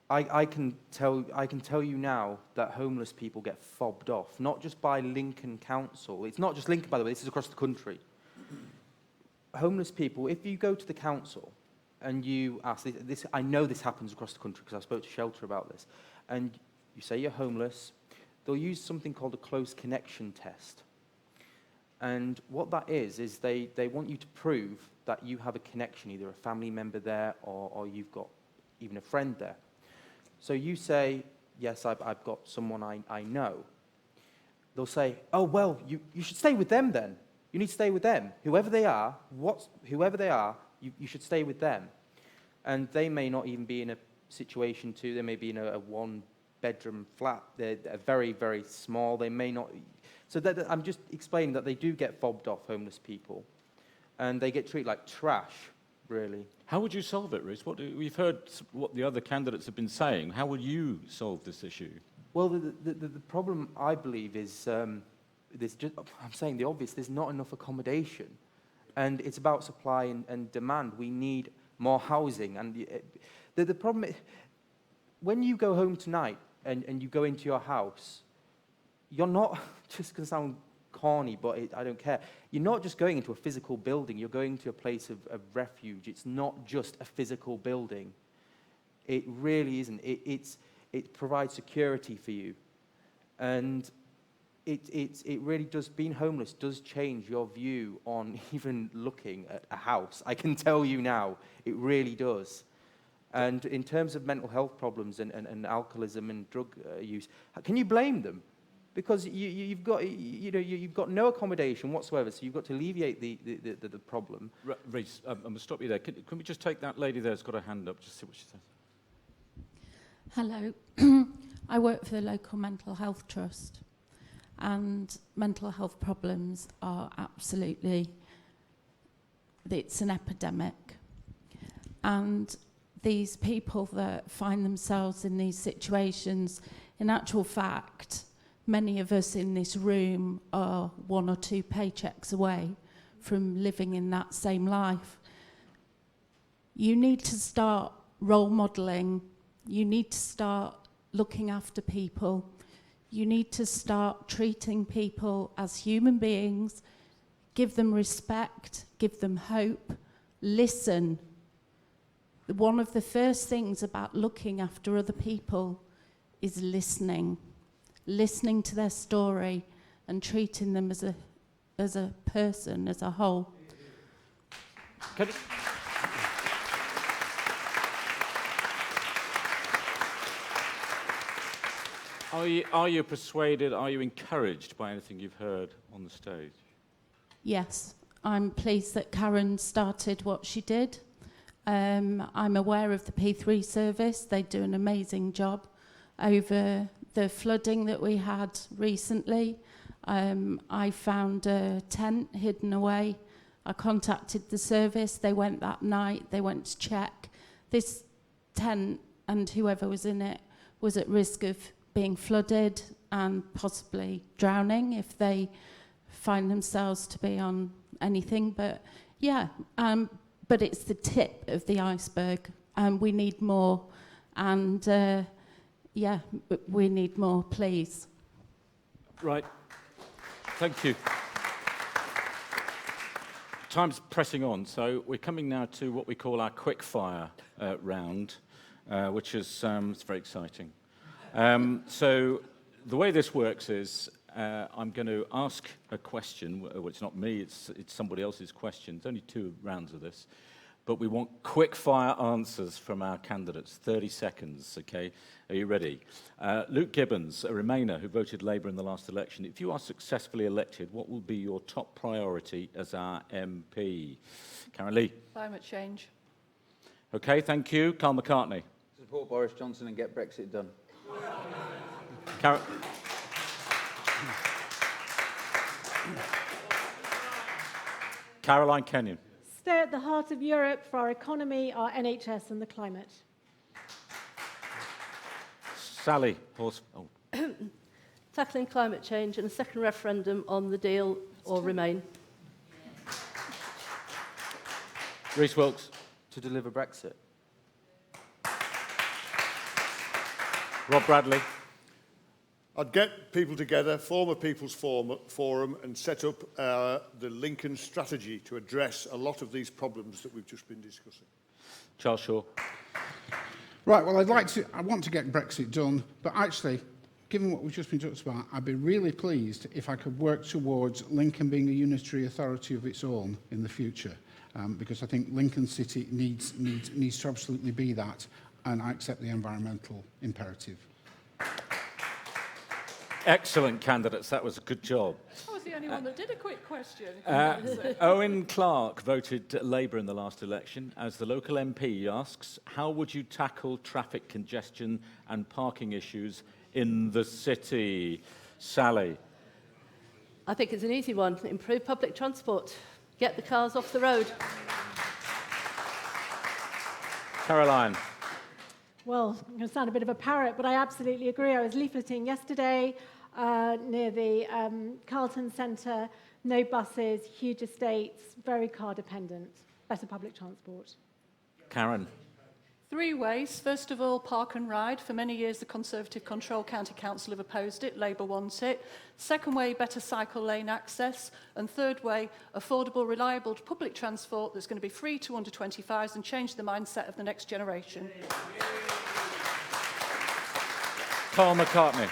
I can tell you now that homeless people get fobbed off, not just by Lincoln Council. It's not just Lincoln, by the way, this is across the country. Homeless people, if you go to the council and you ask, this, I know this happens across the country because I spoke to Shelter about this, and you say you're homeless, they'll use something called a close connection test. And what that is they want you to prove that you have a connection, either a family member there or you've got even a friend there. So you say, yes, I've got someone I know. They'll say, oh, well, you should stay with them then. You need to stay with them. Whoever they are, you should stay with them. And they may not even be in a situation they may be in a one-bedroom flat. They're very, very small. They may not... So I'm just explaining that they do get fobbed off, homeless people. And they get treated like trash, really. How would you solve it, Reece? We've heard what the other candidates have been saying. How would you solve this issue? Well, the problem, I believe, is I'm saying the obvious. There's not enough accommodation. And it's about supply and demand. We need more housing. And the problem is, when you go home tonight and you go into your house, you're not, just going to sound corny, but I don't care. You're not just going into a physical building, you're going to a place of refuge. It's not just a physical building. It really isn't. It provides security for you. And it really does, being homeless does change your view on even looking at a house. I can tell you now, it really does. And in terms of mental health problems and alcoholism and drug use, can you blame them? Because you've got no accommodation whatsoever, so you've got to alleviate the problem. Reece, I'm going to stop you there. Can we just take that lady there who's got her hand up, just see what she says? Hello. I work for the local mental health trust, and mental health problems are absolutely, it's an epidemic. And these people that find themselves in these situations, in actual fact, many of us in this room are 1 or 2 paychecks away from living in that same life. You need to start role modelling. You need to start looking after people. You need to start treating people as human beings, give them respect, give them hope, listen. One of the first things about looking after other people is listening to their story and treating them as a person, as a whole. Are you persuaded, are you encouraged by anything you've heard on the stage? Yes, I'm pleased that Karen started what she did. I'm aware of the P3 service. They do an amazing job over the flooding that we had recently. I found a tent hidden away. I contacted the service. They went that night. They went to check. This tent and whoever was in it was at risk of being flooded and possibly drowning if they find themselves to be on anything. But yeah, but it's the tip of the iceberg, and we need more. And yeah, we need more, please. Right. Thank you. Time's pressing on, so we're coming now to what we call our quickfire round, which is it's very exciting. So the way this works is I'm going to ask a question. Well, it's not me, it's somebody else's question. There's only 2 rounds of this. But we want quick-fire answers from our candidates, 30 seconds, okay? Are you ready? Luke Gibbons, a Remainer who voted Labour in the last election. If you are successfully elected, what will be your top priority as our MP? Karen Lee. Climate change. Okay, thank you. Carl McCartney. Support Boris Johnson and get Brexit done. Caroline Kenyon. Stay at the heart of Europe for our economy, our NHS and the climate. Sally Horse. Oh. Tackling climate change and a second referendum on the deal or remain. Reece Wilkes. To deliver Brexit. Rob Bradley. I'd get people together, form a people's forum and set up the Lincoln strategy to address a lot of these problems that we've just been discussing. Charles Shaw. Right, well, I want to get Brexit done, but actually, given what we've just been talking about, I'd be really pleased if I could work towards Lincoln being a unitary authority of its own in the future, because I think Lincoln City needs to absolutely be that, and I accept the environmental imperative. Excellent candidates. That was a good job. I was the only one that did a quick question. Owen Clark voted Labour in the last election. As the local MP, he asks, how would you tackle traffic congestion and parking issues in the city? Sally. I think it's an easy one. Improve public transport. Get the cars off the road. Caroline. Well, I'm going to sound a bit of a parrot, but I absolutely agree. I was leafleting yesterday near the Carlton Centre. No buses, huge estates, very car dependent. Better public transport. Karen. 3 ways. First of all, park and ride. For many years, the Conservative-controlled County Council have opposed it. Labour wants it. Second way, better cycle lane access. And third way, affordable, reliable public transport that's going to be free to under 25s and change the mindset of the next generation. Carl McCartney.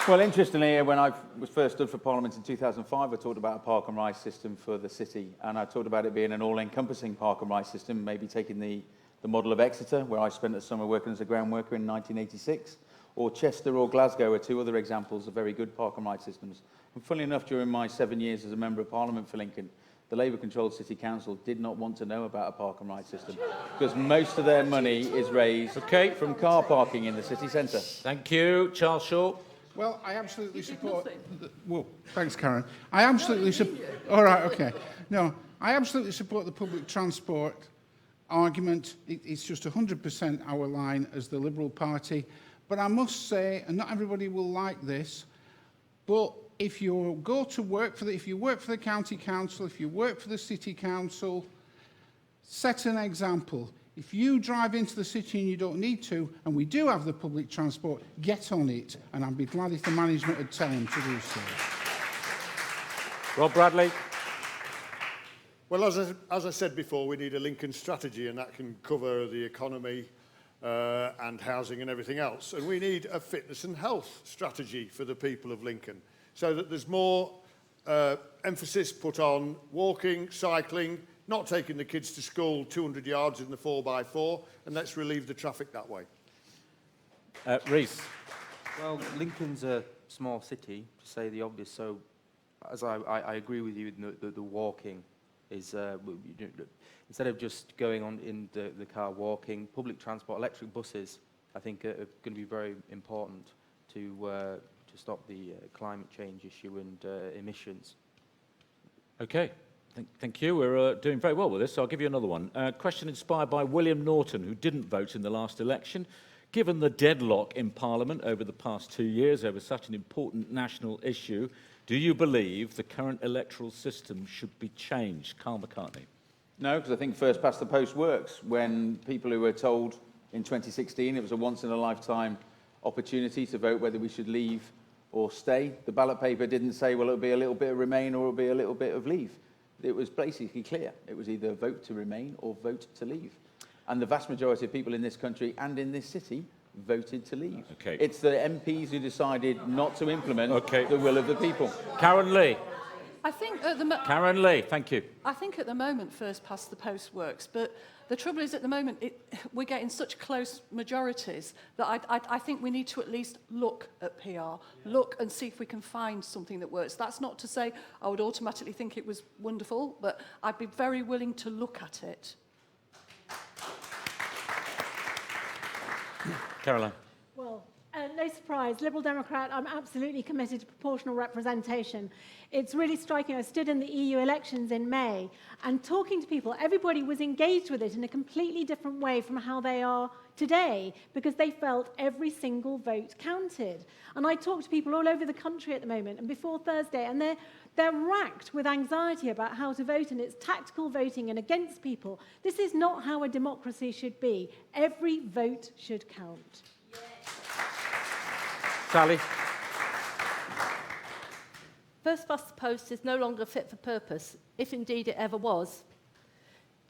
Well, interestingly, when I was first stood for Parliament in 2005, I talked about a park and ride system for the city, and I talked about it being an all-encompassing park and ride system, maybe taking the model of Exeter, where I spent a summer working as a ground worker in 1986, or Chester or Glasgow are 2 other examples of very good park and ride systems. And funnily enough, during my 7 years as a Member of Parliament for Lincoln, the Labour-controlled City Council did not want to know about a park and ride system because most of their money is raised from car parking in the city centre. Thank you. Charles Shaw. Well, I absolutely support... Well, thanks, Karen. I absolutely support... All right, OK. No, I absolutely support the public transport argument. It's just 100% our line as the Liberal Party. But I must say, and not everybody will like this, but if you go to work for if you work for the county council, if you work for the city council, set an example. If you drive into the city and you don't need to, and we do have the public transport, get on it. And I'd be glad if the management would tell them to do so. Rob Bradley. Well, as I said before, we need a Lincoln strategy, and that can cover the economy and housing and everything else. And we need a fitness and health strategy for the people of Lincoln, so that there's more emphasis put on walking, cycling, not taking the kids to school 200 yards in the 4x4, and let's relieve the traffic that way. Reece. Well, Lincoln's a small city, to say the obvious, so as I agree with you, the walking is, instead of just going on in the car walking, public transport, electric buses, I think are going to be very important to stop the climate change issue and emissions. Okay, thank you. We're doing very well with this, so I'll give you another one. Question inspired by William Norton, who didn't vote in the last election. Given the deadlock in Parliament over the past 2 years over such an important national issue, do you believe the current electoral system should be changed? Carl McCartney. No, because I think first past the post works. When people who were told in 2016 it was a once-in-a-lifetime opportunity to vote whether we should leave or stay, the ballot paper didn't say, well, it'll be a little bit of Remain or it'll be a little bit of Leave. It was basically clear. It was either vote to Remain or vote to leave. And the vast majority of people in this country and in this city voted to leave. Okay. It's the MPs who decided not to implement the will of the people. Karen Lee. I think at Karen Lee, thank you. I think at the moment first past the post works, but the trouble is at the moment we're getting such close majorities that I think we need to at least look at PR, look and see if we can find something that works. That's not to say I would automatically think it was wonderful, but I'd be very willing to look at it. Caroline. Well, no surprise, Liberal Democrat, I'm absolutely committed to proportional representation. It's really striking. I stood in the EU elections in May and talking to people, everybody was engaged with it in a completely different way from how they are today because they felt every single vote counted. And I talk to people all over the country at the moment and before Thursday, and they're racked with anxiety about how to vote, and it's tactical voting and against people. This is not how a democracy should be. Every vote should count. Sally. First past the post is no longer fit for purpose, if indeed it ever was.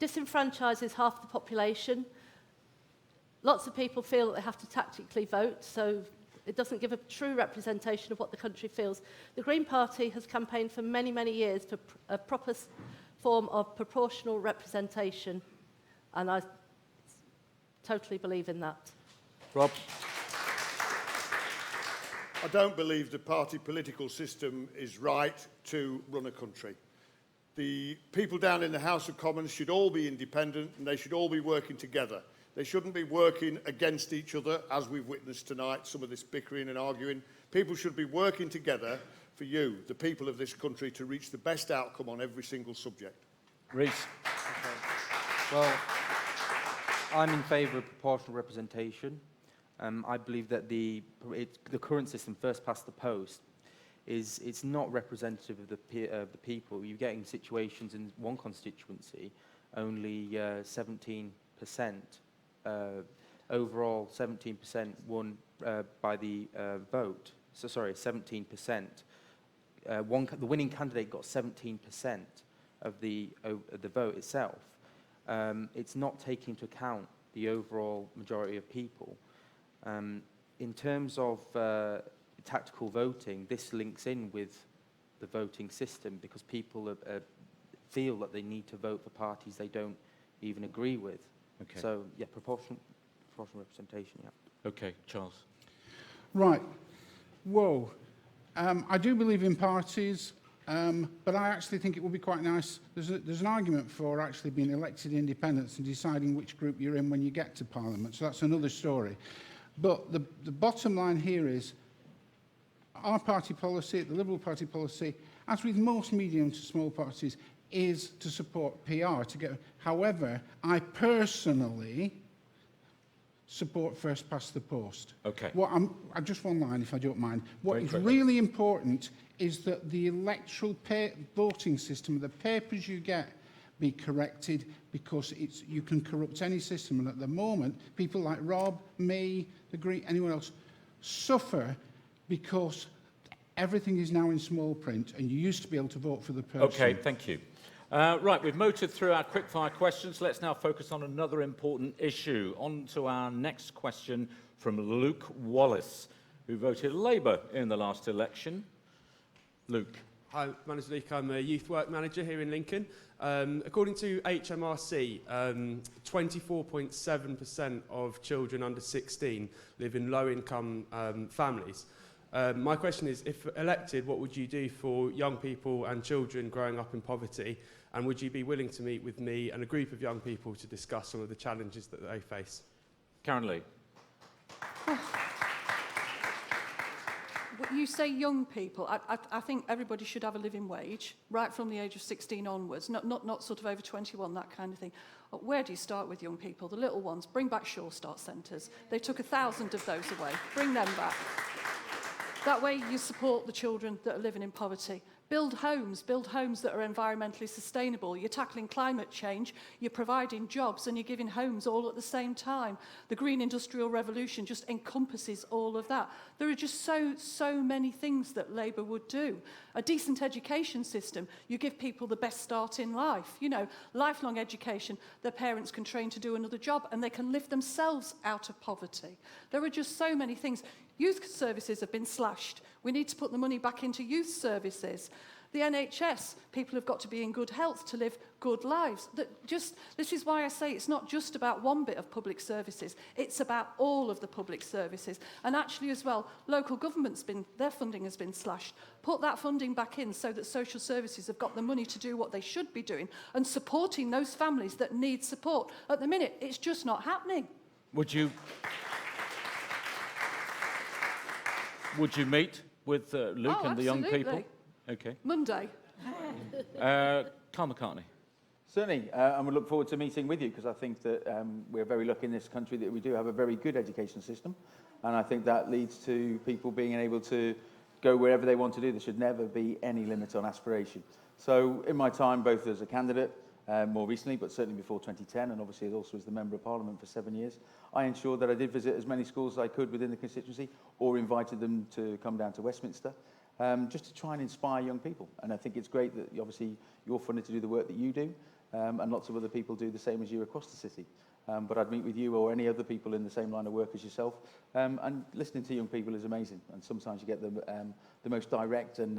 Disenfranchises half the population. Lots of people feel that they have to tactically vote, so it doesn't give a true representation of what the country feels. The Green Party has campaigned for many, many years for a proper form of proportional representation, and I totally believe in that. Rob. I don't believe the party political system is right to run a country. The people down in the House of Commons should all be independent and they should all be working together. They shouldn't be working against each other, as we've witnessed tonight, some of this bickering and arguing. People should be working together for you, the people of this country, to reach the best outcome on every single subject. Reece. Okay. Well, I'm in favour of proportional representation. I believe that the current system, first past the post, it's not representative of the people. You're getting situations in one constituency, only 17%. Overall, 17% won by the vote. So sorry, 17%. The winning candidate got 17% of the vote itself. It's not taking into account the overall majority of people. In terms of tactical voting, this links in with the voting system because people feel that they need to vote for parties they don't even agree with. Okay. So, yeah, proportional representation, yeah. Okay, Charles. Right. Whoa. I do believe in parties, but I actually think it would be quite nice. There's an argument for actually being elected independents and deciding which group you're in when you get to Parliament. So that's another story. But the bottom line here is our party policy, the Liberal Party policy, as with most medium to small parties, is to support PR. However, I personally support first past the post. Okay. Just one line, if I don't mind. What Very is quickly. really important is that the electoral voting system, the papers you get, be corrected because you can corrupt any system. And at the moment, people like Rob, me, the Green, anyone else, suffer because everything is now in small print and you used to be able to vote for the person. Okay, thank you. Right, we've motored through our quickfire questions. Let's now focus on another important issue. On to our next question from Luke Wallace, who voted Labour in the last election. Luke. Hi, my name's Luke. I'm a youth work manager here in Lincoln. According to HMRC, 24.7% of children under 16 live in low-income families. My question is, if elected, what would you do for young people and children growing up in poverty? And would you be willing to meet with me and a group of young people to discuss some of the challenges that they face? Karen Lee. You say young people. I think everybody should have a living wage, right from the age of 16 onwards, not sort of over 21, that kind of thing. Where do you start with young people? The little ones. Bring back Sure Start centres. They took 1,000 of those away. Bring them back. That way you support the children that are living in poverty. Build homes that are environmentally sustainable. You're tackling climate change, you're providing jobs, and you're giving homes all at the same time. The Green Industrial Revolution just encompasses all of that. There are just so many things that Labour would do. A decent education system, you give people the best start in life. You know, lifelong education, their parents can train to do another job, and they can lift themselves out of poverty. There are just so many things. Youth services have been slashed. We need to put the money back into youth services. The NHS, people have got to be in good health to live good lives. This is why I say it's not just about one bit of public services, it's about all of the public services. And actually as well, local government's their funding has been slashed. Put that funding back in so that social services have got the money to do what they should be doing and supporting those families that need support. At the minute, it's just not happening. Would you meet with Luke and the young people? Okay. Monday. Carl McCartney. Certainly, and we look forward to meeting with you because I think that we're very lucky in this country that we do have a very good education system, and I think that leads to people being able to go wherever they want to do. There should never be any limit on aspiration. So in my time, both as a candidate, more recently, but certainly before 2010, and obviously also as the Member of Parliament for 7 years, I ensured that I did visit as many schools as I could within the constituency or invited them to come down to Westminster just to try and inspire young people. And I think it's great that obviously you're funded to do the work that you do and lots of other people do the same as you across the city. But I'd meet with you or any other people in the same line of work as yourself. And listening to young people is amazing. And sometimes you get the most direct and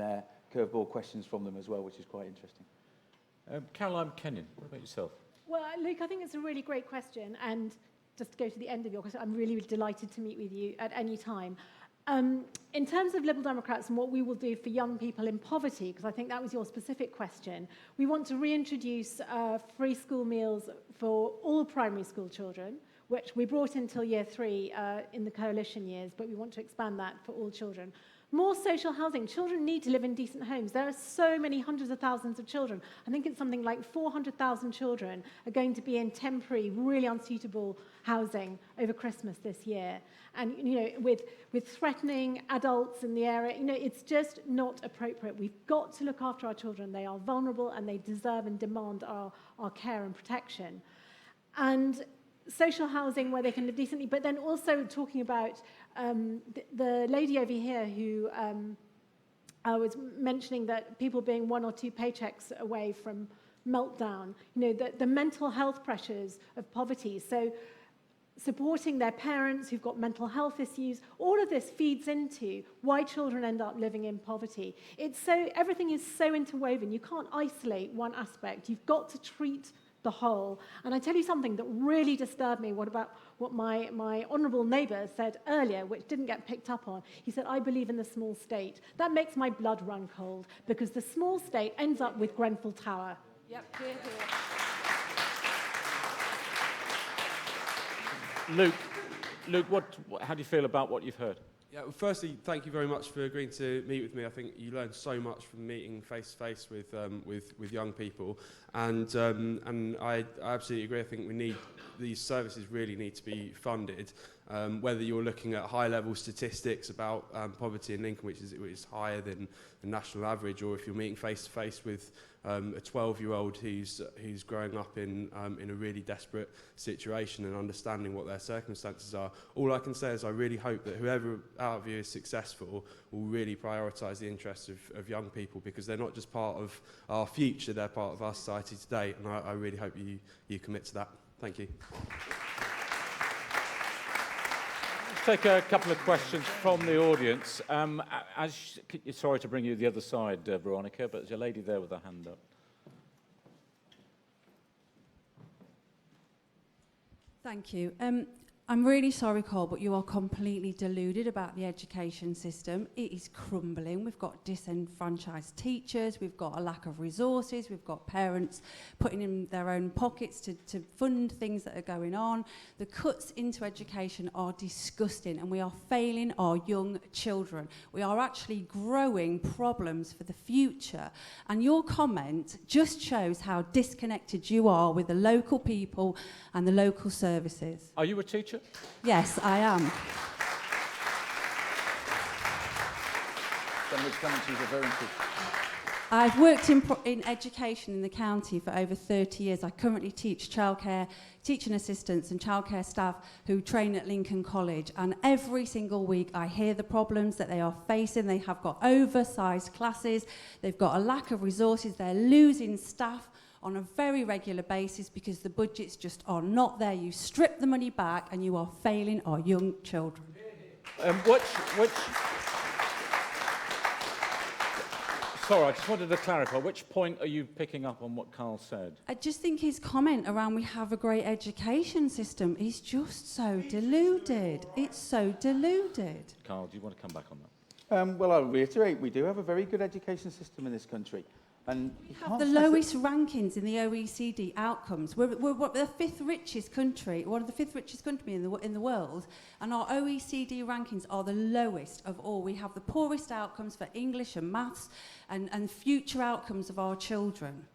curveball questions from them as well, which is quite interesting. Caroline Kenyon, what about yourself? Well, Luke, I think it's a really great question. And just to go to the end of your question, I'm really delighted to meet with you at any time. In terms of Liberal Democrats and what we will do for young people in poverty, because I think that was your specific question, we want to reintroduce free school meals for all primary school children, which we brought until year 3 in the coalition years, but we want to expand that for all children. More social housing. Children need to live in decent homes. There are so many hundreds of thousands of children. I think it's something like 400,000 children are going to be in temporary, really unsuitable housing over Christmas this year. And, you know, with threatening adults in the area, you know, it's just not appropriate. We've got to look after our children. They are vulnerable and they deserve and demand our care and protection. And social housing where they can live decently, but then also talking about the lady over here who was mentioning that people being 1 or 2 paychecks away from meltdown, you know, the mental health pressures of poverty. So supporting their parents who've got mental health issues, all of this feeds into why children end up living in poverty. Everything is so interwoven. You can't isolate one aspect. You've got to treat the whole. And I tell you something that really disturbed me, what my honourable neighbour said earlier, which didn't get picked up on. He said, I believe in the small state. That makes my blood run cold, because the small state ends up with Grenfell Tower. Yep, hear, hear. Luke, how do you feel about what you've heard? Yeah, well, firstly, thank you very much for agreeing to meet with me. I think you learn so much from meeting face to face with young people, and I absolutely agree. I think these services really need to be funded. Whether you're looking at high-level statistics about poverty in Lincoln, which is higher than the national average, or if you're meeting face to face with a 12-year-old who's growing up in a really desperate situation and understanding what their circumstances are. All I can say is I really hope that whoever out of you is successful will really prioritise the interests of young people, because they're not just part of our future, they're part of our society today, and I really hope you commit to that. Thank you. take a couple of questions from the audience. Sorry to bring you the other side, Veronica, but there's a lady there with her hand up. Thank you. I'm really sorry, Cole, but you are completely deluded about the education system. It is crumbling. We've got disenfranchised teachers, we've got a lack of resources, we've got parents putting in their own pockets to fund things that are going on. The cuts into education are disgusting, and we are failing our young children. We are actually growing problems for the future. And your comment just shows how disconnected you are with the local people and the local services. Are you a teacher? Yes, I am. I've worked in education in the county for over 30 years. I currently teach childcare, teaching assistants and childcare staff who train at Lincoln College. And every single week I hear the problems that they are facing. They have got oversized classes. They've got a lack of resources. They're losing staff on a very regular basis because the budgets just are not there. You strip the money back and you are failing our young children. Sorry, I just wanted to clarify. Which point are you picking up on what Carl said? I just think his comment around we have a great education system is just so deluded. It's so deluded. Carl, do you want to come back on that? Well, I'll reiterate, we do have a very good education system in this country. And we have the lowest rankings in the OECD outcomes. We're the fifth richest country, one of the fifth richest countries in the world, and our OECD rankings are the lowest of all. We have the poorest outcomes for English and maths and future outcomes of our children.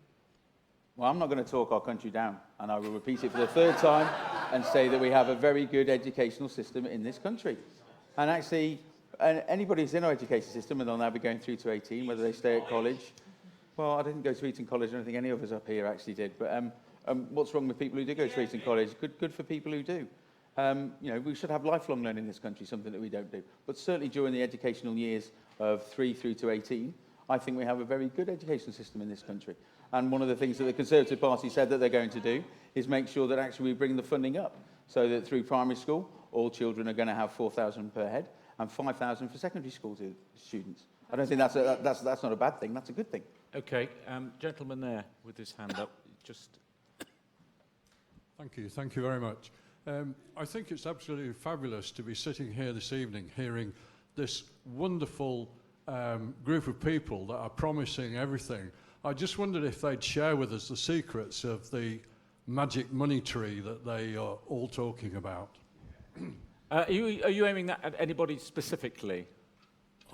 Well, I'm not going to talk our country down, and I will repeat it for the third time and say that we have a very good educational system in this country. And actually, anybody who's in our education system, and they'll now be going through to 18, whether they stay at college. Well, I didn't go to Eton College. I don't think any of us up here actually did. But what's wrong with people who do go to Eton College? Good for people who do. We should have lifelong learning in this country, something that we don't do. But certainly during the educational years of 3 through to 18, I think we have a very good education system in this country. And one of the things that the Conservative Party said that they're going to do is make sure that actually we bring the funding up so that through primary school, all children are going to have £4,000 per head and £5,000 for secondary school students. I don't think that's not a bad thing. That's a good thing. Okay, gentleman there with his hand up, just... Thank you very much. I think it's absolutely fabulous to be sitting here this evening hearing this wonderful group of people that are promising everything. I just wondered if they'd share with us the secrets of the magic money tree that they are all talking about. Are you aiming that at anybody specifically?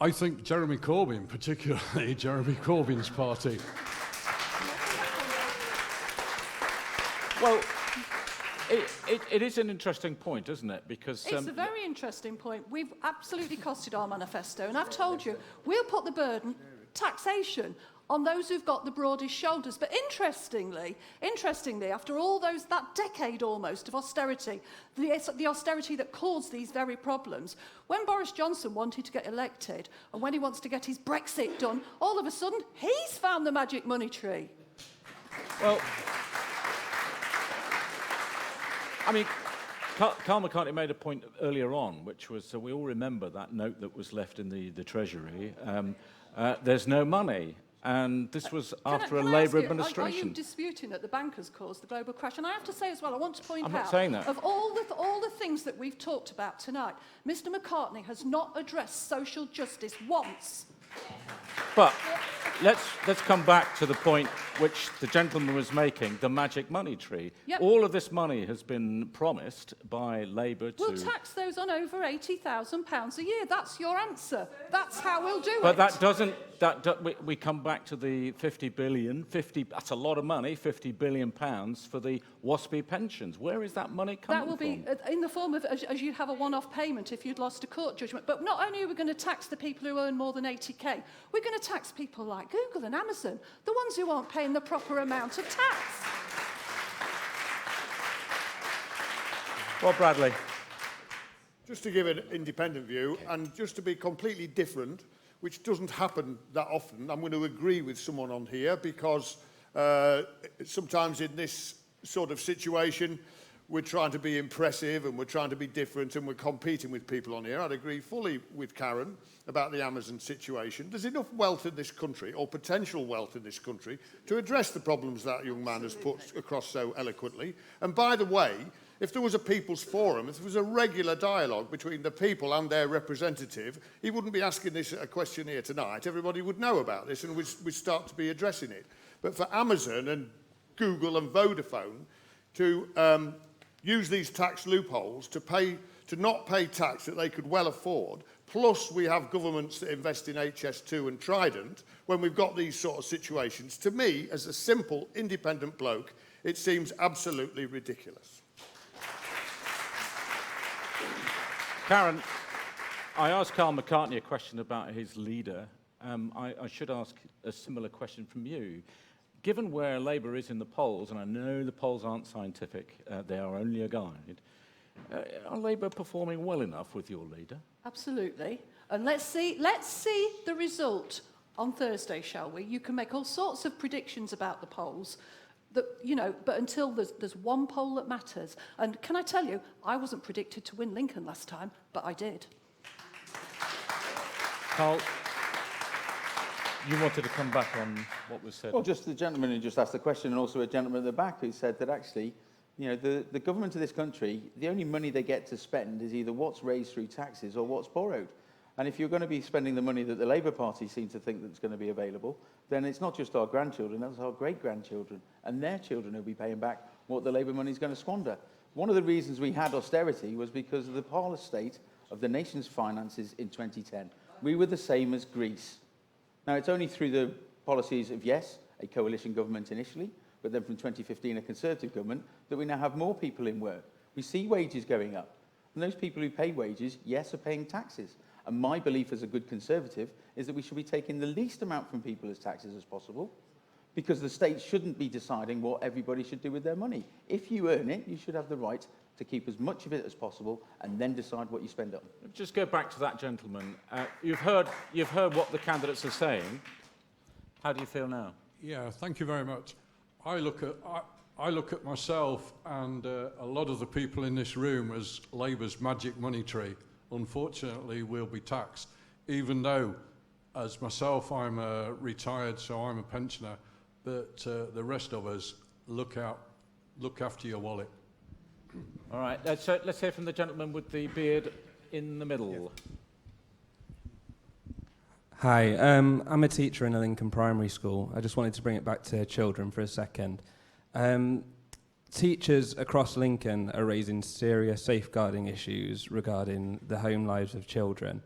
I think Jeremy Corbyn, particularly Jeremy Corbyn's party. Well, it is an interesting point, isn't it? Because it's a very interesting point. We've absolutely costed our manifesto, and I've told you, we'll put the burden, taxation, on those who've got the broadest shoulders. But interestingly, after all that decade almost of austerity, the austerity that caused these very problems, when Boris Johnson wanted to get elected, and when he wants to get his Brexit done, all of a sudden, he's found the magic money tree. Well, I mean, Carl McCartney made a point earlier on, which was, we all remember that note that was left in the Treasury. There's no money. And this was after a Labour administration. Are you disputing that the bankers caused the global crash? And I have to say as well, I want to point out, I'm not saying that. Of all the things that we've talked about tonight, Mr McCartney has not addressed social justice once. But let's come back to the point which the gentleman was making, the magic money tree. Yep. All of this money has been promised by Labour to... We'll tax those on over £80,000 a year. That's your answer. That's how we'll do it. But that doesn't... we come back to the 50 billion, that's a lot of money, £50 billion for the WASPy pensions. Where is that money coming from? That will be in the form of, as you'd have a one-off payment if you'd lost a court judgment. But not only are we going to tax the people who earn more than 80k, we're going to tax people like Google and Amazon, the ones who aren't paying the proper amount of tax. Well, Bradley. Just to give an independent view, and just to be completely different, which doesn't happen that often, I'm going to agree with someone on here, because sometimes in this sort of situation, we're trying to be impressive and we're trying to be different and we're competing with people on here. I'd agree fully with Karen about the Amazon situation. There's enough wealth in this country, or potential wealth in this country, to address the problems that young man has put across so eloquently. And by the way, if there was a people's forum, if there was a regular dialogue between the people and their representative, he wouldn't be asking this a question here tonight. Everybody would know about this and we'd start to be addressing it. But for Amazon and Google and Vodafone to use these tax loopholes to not pay tax that they could well afford, plus we have governments that invest in HS2 and Trident, when we've got these sort of situations, to me, as a simple, independent bloke, it seems absolutely ridiculous. Karen, I asked Carl McCartney a question about his leader. I should ask a similar question from you. Given where Labour is in the polls, and I know the polls aren't scientific, they are only a guide, are Labour performing well enough with your leader? Absolutely. And let's see the result on Thursday, shall we? You can make all sorts of predictions about the polls, that, you know, but until there's one poll that matters. And can I tell you, I wasn't predicted to win Lincoln last time, but I did. Carl, you wanted to come back on what was said. Well, just the gentleman who just asked the question, and also a gentleman at the back who said that actually, you know, the government of this country, the only money they get to spend is either what's raised through taxes or what's borrowed. And if you're going to be spending the money that the Labour Party seem to think that's going to be available, then it's not just our grandchildren, that's our great-grandchildren, and their children who'll be paying back what the Labour money is going to squander. One of the reasons we had austerity was because of the parlous state of the nation's finances in 2010. We were the same as Greece. Now, it's only through the policies of, yes, a coalition government initially, but then from 2015 a Conservative government, that we now have more people in work. We see wages going up. And those people who pay wages, yes, are paying taxes. And my belief as a good Conservative is that we should be taking the least amount from people as taxes as possible, because the state shouldn't be deciding what everybody should do with their money. If you earn it, you should have the right to keep as much of it as possible and then decide what you spend it on. Just go back to that gentleman. You've heard what the candidates are saying. How do you feel now? Yeah, thank you very much. I look at myself and a lot of the people in this room as Labour's magic money tree. Unfortunately, we'll be taxed, even though, as myself, I'm retired, so I'm a pensioner, but the rest of us look after your wallet. All right, let's hear from the gentleman with the beard in the middle. Hi, I'm a teacher in a Lincoln primary school. I just wanted to bring it back to children for a second. Teachers across Lincoln are raising serious safeguarding issues regarding the home lives of children.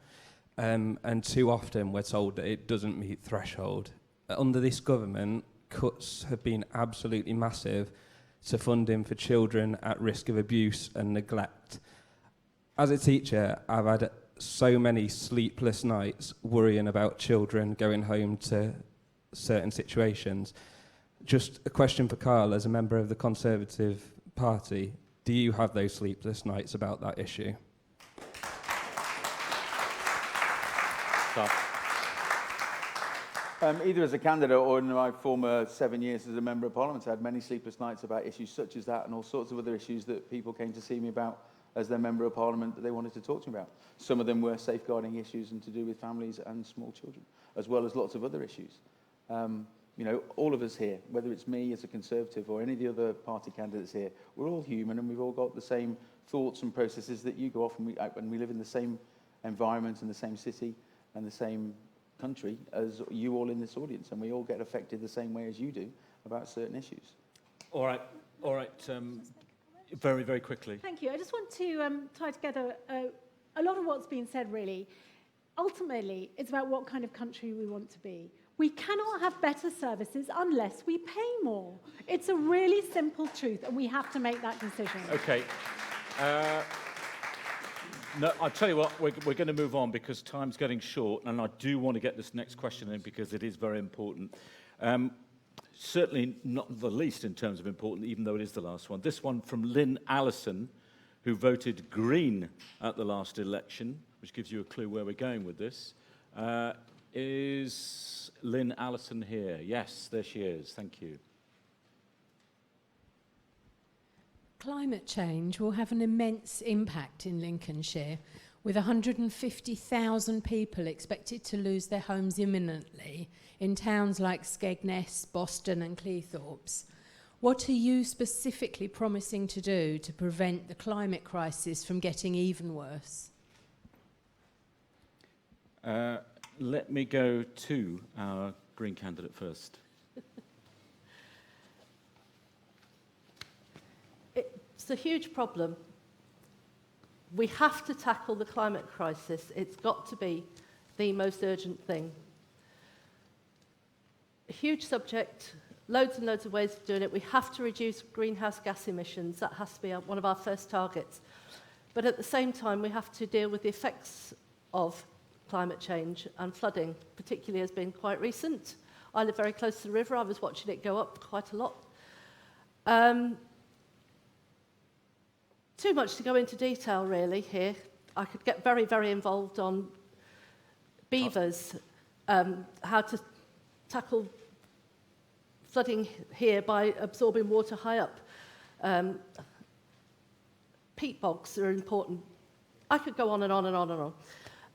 And too often we're told that it doesn't meet threshold. Under this government, cuts have been absolutely massive to funding for children at risk of abuse and neglect. As a teacher, I've had so many sleepless nights worrying about children going home to certain situations. Just a question for Carl, as a member of the Conservative Party, do you have those sleepless nights about that issue? Either as a candidate or in my former 7 years as a Member of Parliament, I had many sleepless nights about issues such as that and all sorts of other issues that people came to see me about as their Member of Parliament that they wanted to talk to me about. Some of them were safeguarding issues and to do with families and small children, as well as lots of other issues. You know, all of us here, whether it's me as a Conservative or any of the other party candidates here, we're all human and we've all got the same thoughts and processes that you go off, and we live in the same environment and the same city and the same country as you all in this audience, and we all get affected the same way as you do about certain issues. All right. Very, very quickly. Thank you. I just want to tie together a lot of what's been said, really. Ultimately, it's about what kind of country we want to be. We cannot have better services unless we pay more. It's a really simple truth, and we have to make that decision. Okay. No, I'll tell you what, we're going to move on because time's getting short, and I do want to get this next question in because it is very important. Certainly not the least in terms of important, even though it is the last one. This one from Lynn Allison, who voted Green at the last election, which gives you a clue where we're going with this. Is Lynn Allison here? Yes, there she is. Thank you. Climate change will have an immense impact in Lincolnshire, with 150,000 people expected to lose their homes imminently in towns like Skegness, Boston and Cleethorpes. What are you specifically promising to do to prevent the climate crisis from getting even worse? Let me go to our Green candidate first. It's a huge problem. We have to tackle the climate crisis. It's got to be the most urgent thing. A huge subject, loads and loads of ways of doing it. We have to reduce greenhouse gas emissions. That has to be one of our first targets. But at the same time, we have to deal with the effects of climate change, and flooding, particularly, has been quite recent. I live very close to the river. I was watching it go up quite a lot. Too much to go into detail, really, here. I could get very, very involved on beavers, how to tackle flooding here by absorbing water high up. Peat bogs are important. I could go on and on and on and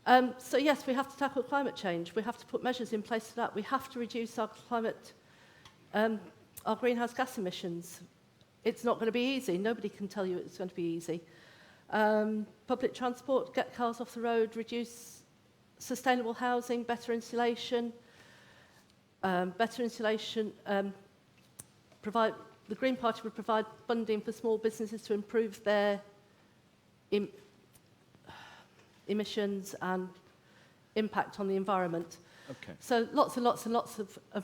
on. So yes, we have to tackle climate change. We have to put measures in place for that. We have to reduce our our greenhouse gas emissions. It's not going to be easy. Nobody can tell you it's going to be easy. Public transport, get cars off the road, reduce sustainable housing, better insulation. The Green Party would provide funding for small businesses to improve their emissions and impact on the environment. Okay. So lots and lots and lots of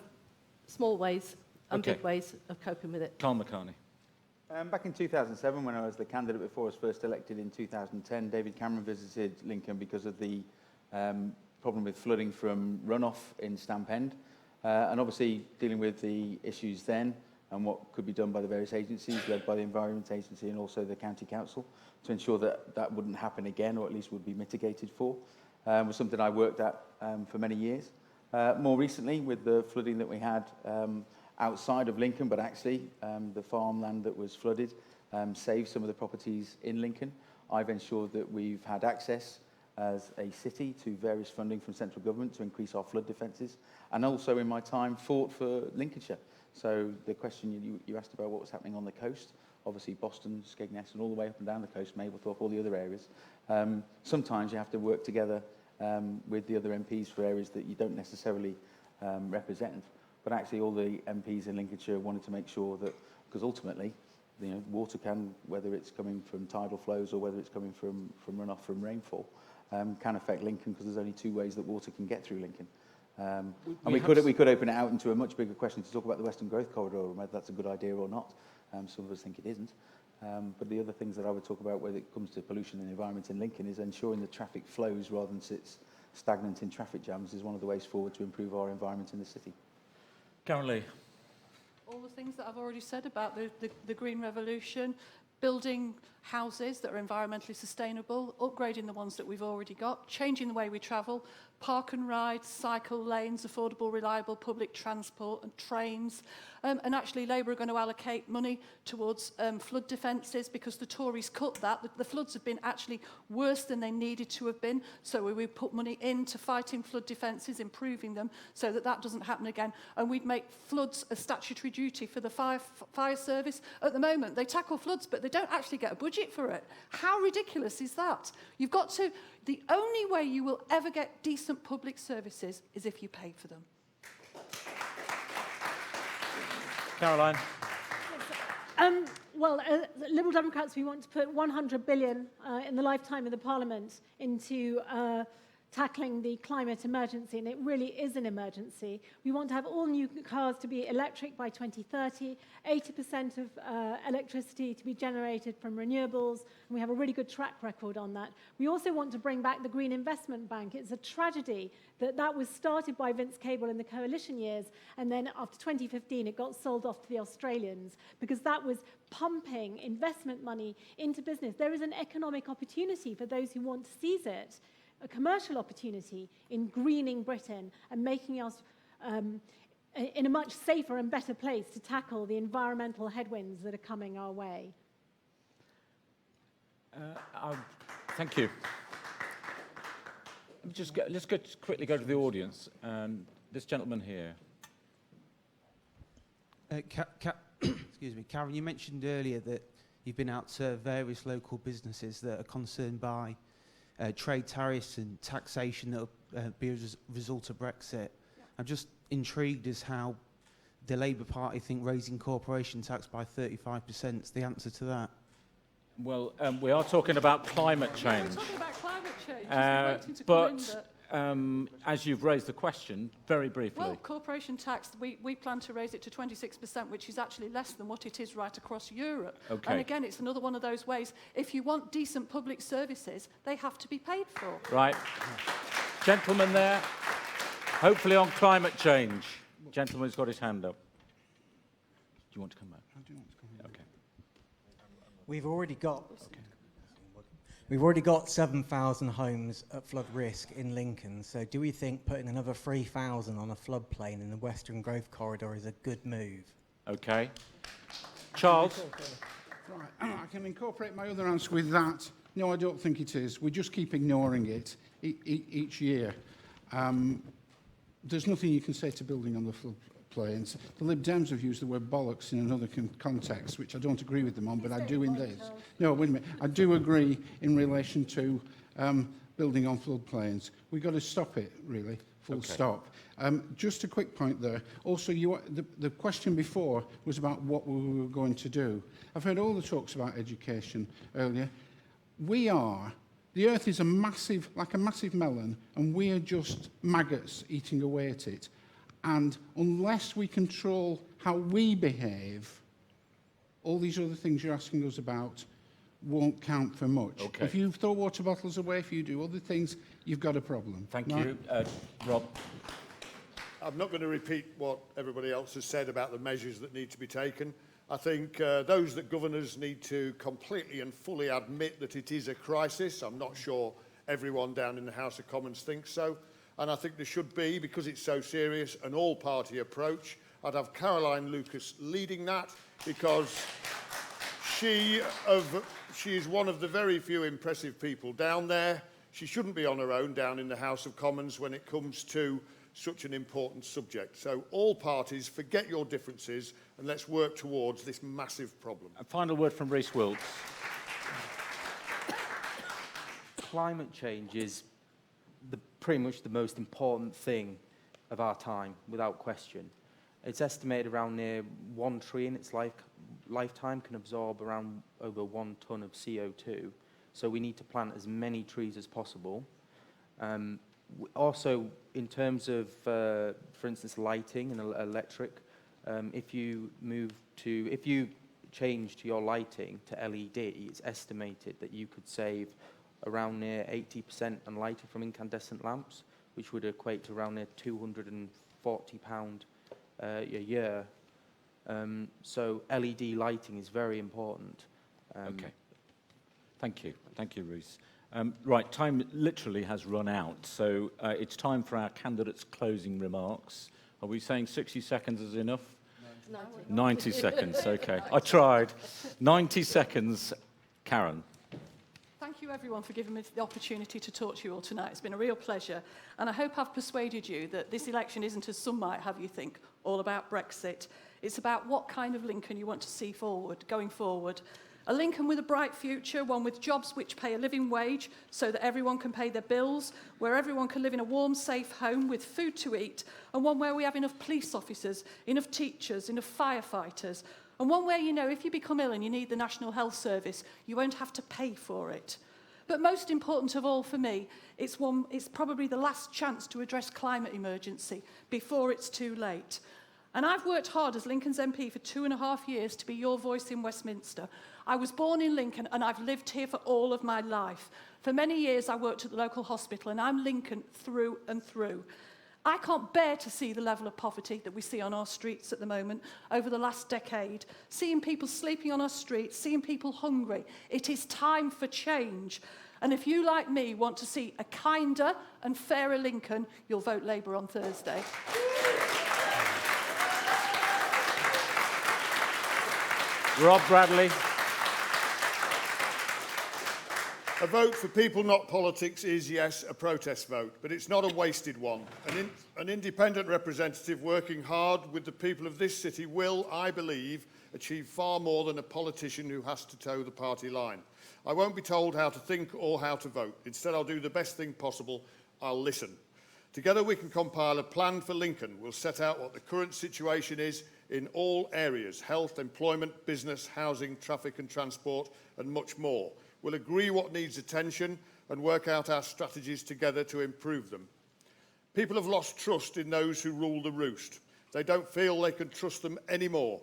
small ways and Okay. big ways of coping with it. Carl McCartney. Back in 2007, when I was the candidate before I was first elected in 2010, David Cameron visited Lincoln because of the problem with flooding from runoff in Stamp End, and obviously dealing with the issues then and what could be done by the various agencies, led by the Environment Agency and also the County Council, to ensure that that wouldn't happen again, or at least would be mitigated for, was something I worked at for many years. More recently, with the flooding that we had outside of Lincoln, but actually the farmland that was flooded saved some of the properties in Lincoln. I've ensured that we've had access as a city to various funding from central government to increase our flood defences, and also in my time fought for Lincolnshire. So the question you asked about what was happening on the coast, obviously Boston, Skegness and all the way up and down the coast, Mablethorpe, all the other areas. Sometimes you have to work together with the other MPs for areas that you don't necessarily represent. But actually all the MPs in Lincolnshire wanted to make sure that, because ultimately, water can, whether it's coming from tidal flows or whether it's coming from runoff from rainfall, can affect Lincoln, because there's only two ways that water can get through Lincoln. And we could open it out into a much bigger question to talk about the Western Growth Corridor, and whether that's a good idea or not. Some of us think it isn't. But the other things that I would talk about when it comes to pollution and the environment in Lincoln is ensuring the traffic flows rather than sits stagnant in traffic jams is one of the ways forward to improve our environment in the city. Karen Lee. All the things that I've already said about the Green Revolution, building houses that are environmentally sustainable, upgrading the ones that we've already got, changing the way we travel, park and ride, cycle lanes, affordable, reliable public transport and trains. And actually Labour are going to allocate money towards flood defences, because the Tories cut that. The floods have been actually worse than they needed to have been. So we put money into fighting flood defences, improving them so that that doesn't happen again. And we'd make floods a statutory duty for the fire service. At the moment, they tackle floods, but they don't actually get a budget for it. How ridiculous is that? You've got to... The only way you will ever get decent public services is if you pay for them. Caroline. Well, Liberal Democrats, we want to put 100 billion in the lifetime of the Parliament into tackling the climate emergency, and it really is an emergency. We want to have all new cars to be electric by 2030, 80% of electricity to be generated from renewables, and we have a really good track record on that. We also want to bring back the Green Investment Bank. It's a tragedy that was started by Vince Cable in the coalition years, and then after 2015 it got sold off to the Australians, because that was pumping investment money into business. There is an economic opportunity for those who want to seize it, a commercial opportunity in greening Britain and making us in a much safer and better place to tackle the environmental headwinds that are coming our way. Thank you. Let's quickly go to the audience. This gentleman here. Excuse me, Karen, you mentioned earlier that you've been out to various local businesses that are concerned by trade tariffs and taxation that will be as a result of Brexit. I'm just intrigued as how the Labour Party think raising corporation tax by 35% is the answer to that. Well, we are talking about climate change. We're talking about climate change. Waiting to come in, but as you've raised the question, very briefly. Well, corporation tax, we plan to raise it to 26%, which is actually less than what it is right across Europe. Okay. And again, it's another one of those ways, if you want decent public services, they have to be paid for. Right. Gentleman there, hopefully on climate change. Gentleman's got his hand up. Do you want to come back? I do want to come back. Okay. We've already got 7,000 homes at flood risk in Lincoln, so do we think putting another 3,000 on a floodplain in the Western Growth Corridor is a good move? Okay. Charles? Right, I can incorporate my other answer with that. No, I don't think it is. We just keep ignoring it each year. There's nothing you can say to building on the floodplains. The Lib Dems have used the word bollocks in another context, which I don't agree with them on, but I do in this. No, wait a minute. I do agree in relation to building on floodplains. We've got to stop it, really, full stop. Just a quick point there. Also, the question before was about what we were going to do. I've heard all the talks about education earlier. The earth is like a massive melon, and we are just maggots eating away at it. And unless we control how we behave, all these other things you're asking us about won't count for much. Okay. If you throw water bottles away, if you do other things, you've got a problem. Thank you. Rob? I'm not going to repeat what everybody else has said about the measures that need to be taken. I think those that governors need to completely and fully admit that it is a crisis. I'm not sure everyone down in the House of Commons thinks so. And I think there should be, because it's so serious, an all-party approach. I'd have Caroline Lucas leading that, because she is one of the very few impressive people down there. She shouldn't be on her own down in the House of Commons when it comes to such an important subject. So all parties, forget your differences and let's work towards this massive problem. A final word from Rhys Wilkes. Climate change is pretty much the most important thing of our time, without question. It's estimated around near 1 tree in its lifetime can absorb around over 1 ton of CO2. So we need to plant as many trees as possible. Also, in terms of, for instance, lighting and electric, if you change to your lighting to LED, it's estimated that you could save around near 80% on lighting from incandescent lamps, which would equate to around near £240 a year. So LED lighting is very important. Okay. Thank you. Thank you, Rhys. Right, time literally has run out, so it's time for our candidates' closing remarks. Are we saying 60 seconds is enough? 90 seconds, okay. I tried. 90 seconds. Karen. Thank you, everyone, for giving me the opportunity to talk to you all tonight. It's been a real pleasure. And I hope I've persuaded you that this election isn't, as some might have you think, all about Brexit. It's about what kind of Lincoln you want to see going forward. A Lincoln with a bright future, one with jobs which pay a living wage so that everyone can pay their bills, where everyone can live in a warm, safe home with food to eat, and one where we have enough police officers, enough teachers, enough firefighters, and one where, you know, if you become ill and you need the National Health Service, you won't have to pay for it. But most important of all for me, it's probably the last chance to address climate emergency before it's too late. And I've worked hard as Lincoln's MP for 2.5 years to be your voice in Westminster. I was born in Lincoln and I've lived here for all of my life. For many years I worked at the local hospital and I'm Lincoln through and through. I can't bear to see the level of poverty that we see on our streets at the moment over the last decade. Seeing people sleeping on our streets, seeing people hungry. It is time for change. And if you, like me, want to see a kinder and fairer Lincoln, you'll vote Labour on Thursday. Rob Bradley. A vote for people, not politics is, yes, a protest vote, but it's not a wasted one. An independent representative working hard with the people of this city will, I believe, achieve far more than a politician who has to toe the party line. I won't be told how to think or how to vote. Instead, I'll do the best thing possible. I'll listen. Together, we can compile a plan for Lincoln. We'll set out what the current situation is in all areas: health, employment, business, housing, traffic and transport, and much more. We'll agree what needs attention and work out our strategies together to improve them. People have lost trust in those who rule the roost. They don't feel they can trust them anymore.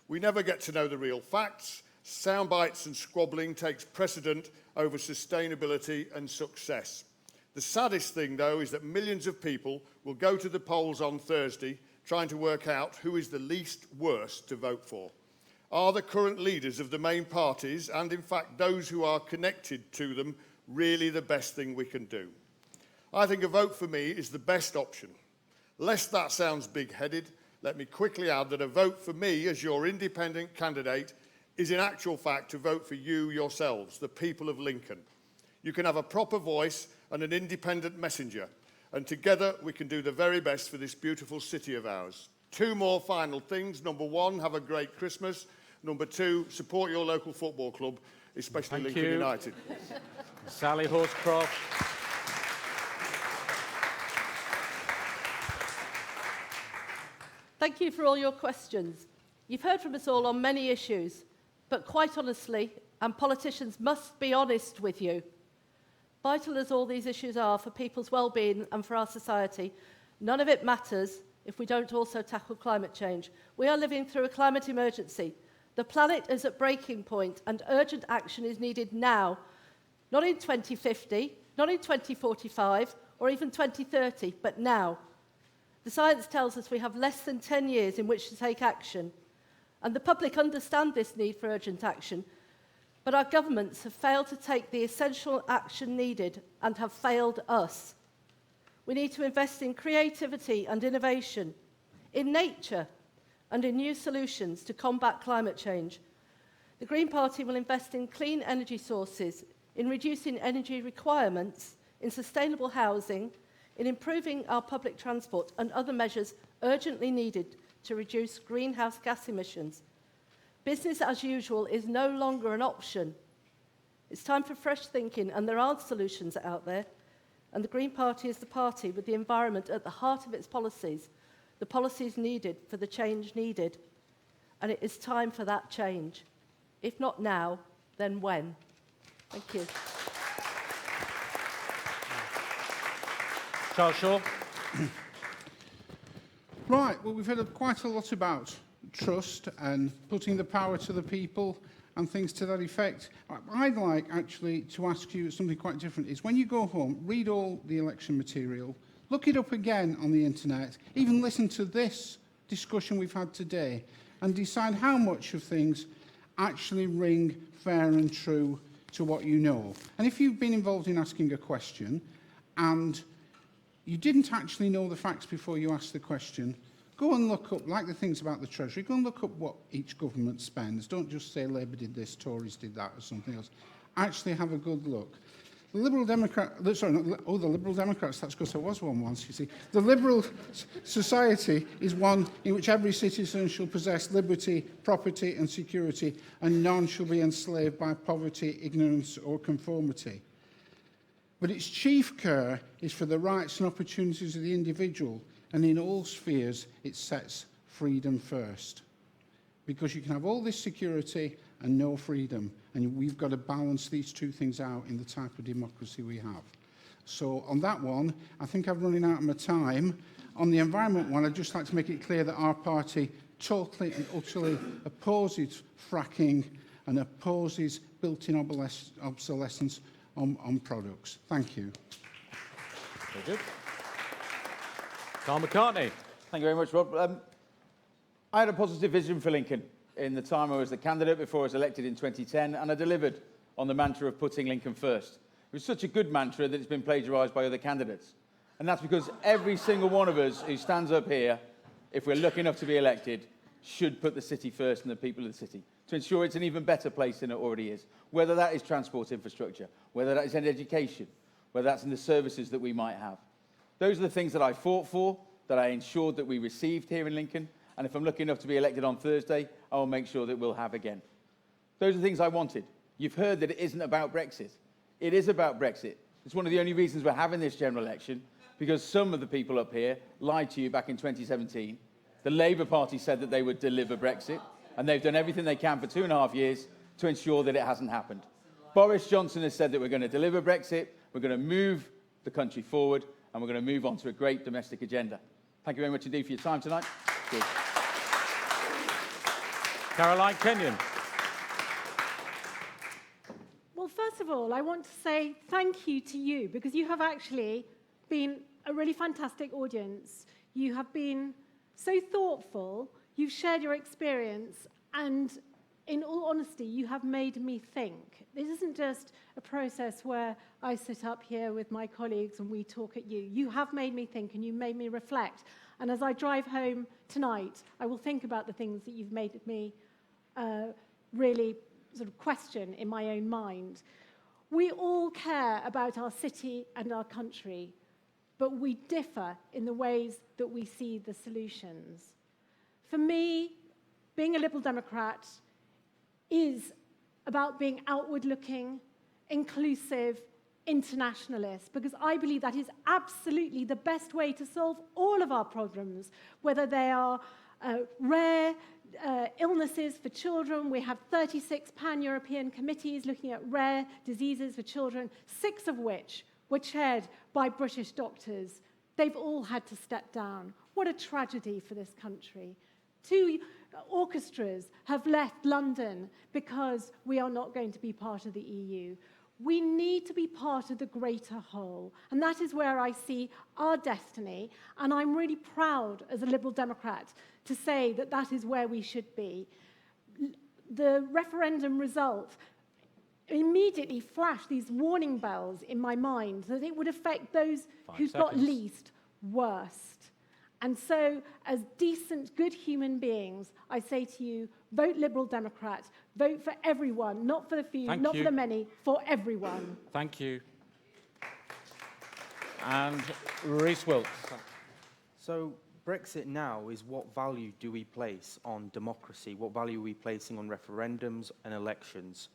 We never get to know the real facts. Sound bites and squabbling takes precedent over sustainability and success. The saddest thing, though, is that millions of people will go to the polls on Thursday trying to work out who is the least worst to vote for. Are the current leaders of the main parties, and in fact those who are connected to them, really the best thing we can do? I think a vote for me is the best option. Lest that sounds big-headed, let me quickly add that a vote for me as your independent candidate is in actual fact to vote for you yourselves, the people of Lincoln. You can have a proper voice and an independent messenger, and together we can do the very best for this beautiful city of ours. 2 more final things. Number 1, have a great Christmas. Number 2, support your local football club, especially Thank Lincoln you. United. Sally Horscroft. Thank you for all your questions. You've heard from us all on many issues, but quite honestly, and politicians must be honest with you, vital as all these issues are for people's well-being and for our society, none of it matters if we don't also tackle climate change. We are living through a climate emergency. The planet is at breaking point and urgent action is needed now, not in 2050, not in 2045 or even 2030, but now. The science tells us we have less than 10 years in which to take action, and the public understand this need for urgent action, but our governments have failed to take the essential action needed and have failed us. We need to invest in creativity and innovation, in nature, and in new solutions to combat climate change. The Green Party will invest in clean energy sources, in reducing energy requirements, in sustainable housing, in improving our public transport and other measures urgently needed to reduce greenhouse gas emissions. Business as usual is no longer an option. It's time for fresh thinking, and there are solutions out there. And the Green Party is the party with the environment at the heart of its policies, the policies needed for the change needed. And it is time for that change. If not now, then when? Thank you. Charles Shaw. Right, well, we've heard quite a lot about trust and putting the power to the people and things to that effect. I'd like actually to ask you something quite different. Is when you go home, read all the election material, look it up again on the internet, even listen to this discussion we've had today, and decide how much of things actually ring fair and true to what you know. And if you've been involved in asking a question and you didn't actually know the facts before you asked the question, go and look up, like the things about the Treasury, go and look up what each government spends. Don't just say Labour did this, Tories did that, or something else. Actually have a good look. The Liberal Democrats, that's because I was one once, you see. The Liberal society is one in which every citizen shall possess liberty, property and security, and none shall be enslaved by poverty, ignorance or conformity. But its chief care is for the rights and opportunities of the individual, and in all spheres it sets freedom first. Because you can have all this security and no freedom, and we've got to balance these two things out in the type of democracy we have. So on that one, I think I'm running out of my time. On the environment one, I'd just like to make it clear that our party totally and utterly opposes fracking and opposes built-in obsolescence on products. Thank you. Very good. Carl McCartney. Thank you very much, Rob. I had a positive vision for Lincoln in the time I was the candidate before I was elected in 2010, and I delivered on the mantra of putting Lincoln first. It was such a good mantra that it's been plagiarised by other candidates. And that's because every single one of us who stands up here, if we're lucky enough to be elected, should put the city first and the people of the city, to ensure it's an even better place than it already is, whether that is transport infrastructure, whether that is in education, whether that's in the services that we might have. Those are the things that I fought for, that I ensured that we received here in Lincoln, and if I'm lucky enough to be elected on Thursday, I will make sure that we'll have again. Those are the things I wanted. You've heard that it isn't about Brexit. It is about Brexit. It's one of the only reasons we're having this general election, because some of the people up here lied to you back in 2017. The Labour Party said that they would deliver Brexit, and they've done everything they can for 2.5 years to ensure that it hasn't happened. Boris Johnson has said that we're going to deliver Brexit, we're going to move the country forward, and we're going to move on to a great domestic agenda. Thank you very much indeed for your time tonight. Cheers. Caroline Kenyon. Well, first of all, I want to say thank you to you, because you have actually been a really fantastic audience. You have been so thoughtful, you've shared your experience, and in all honesty, you have made me think. This isn't just a process where I sit up here with my colleagues and we talk at you. You have made me think and you made me reflect. And as I drive home tonight, I will think about the things that you've made me really sort of question in my own mind. We all care about our city and our country, but we differ in the ways that we see the solutions. For me, being a Liberal Democrat is about being outward-looking, inclusive, internationalist, because I believe that is absolutely the best way to solve all of our problems, whether they are rare illnesses for children. We have 36 pan-European committees looking at rare diseases for children, 6 of which were chaired by British doctors. They've all had to step down. What a tragedy for this country. 2 orchestras have left London because we are not going to be part of the EU. We need to be part of the greater whole, and that is where I see our destiny, and I'm really proud as a Liberal Democrat to say that that is where we should be. The referendum result immediately flashed these warning bells in my mind that it would affect those who got least worst. And so, as decent, good human beings, I say to you, vote Liberal Democrat, vote for everyone, not for the few, not for the many, for everyone. Thank you. And Rhys Wilkes. So Brexit now is, what value do we place on democracy? What value are we placing on referendums and elections?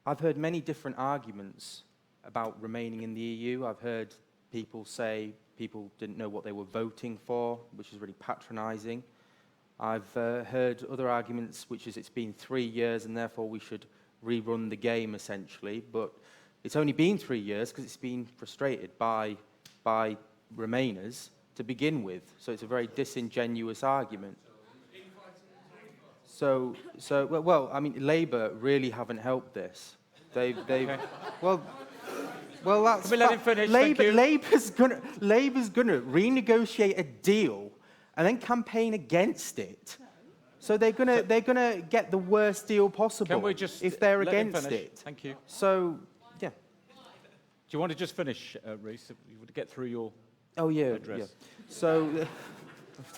I've heard many different arguments about remaining in the EU. I've heard people say people didn't know what they were voting for, which is really patronising. I've heard other arguments, which is it's been 3 years and therefore we should rerun the game, essentially. But it's only been 3 years because it's been frustrated by Remainers to begin with. So it's a very disingenuous argument. Well, I mean, Labour really haven't helped this. They've well, that's... Can we let him finish? Thank you. Labour's gonna renegotiate a deal and then campaign against it. So they're gonna get the worst deal possible. Can we just if they're let him against finish? it? Thank you. So, yeah. Do you want to just finish, Rhys? You want to get through your address? Yeah. So,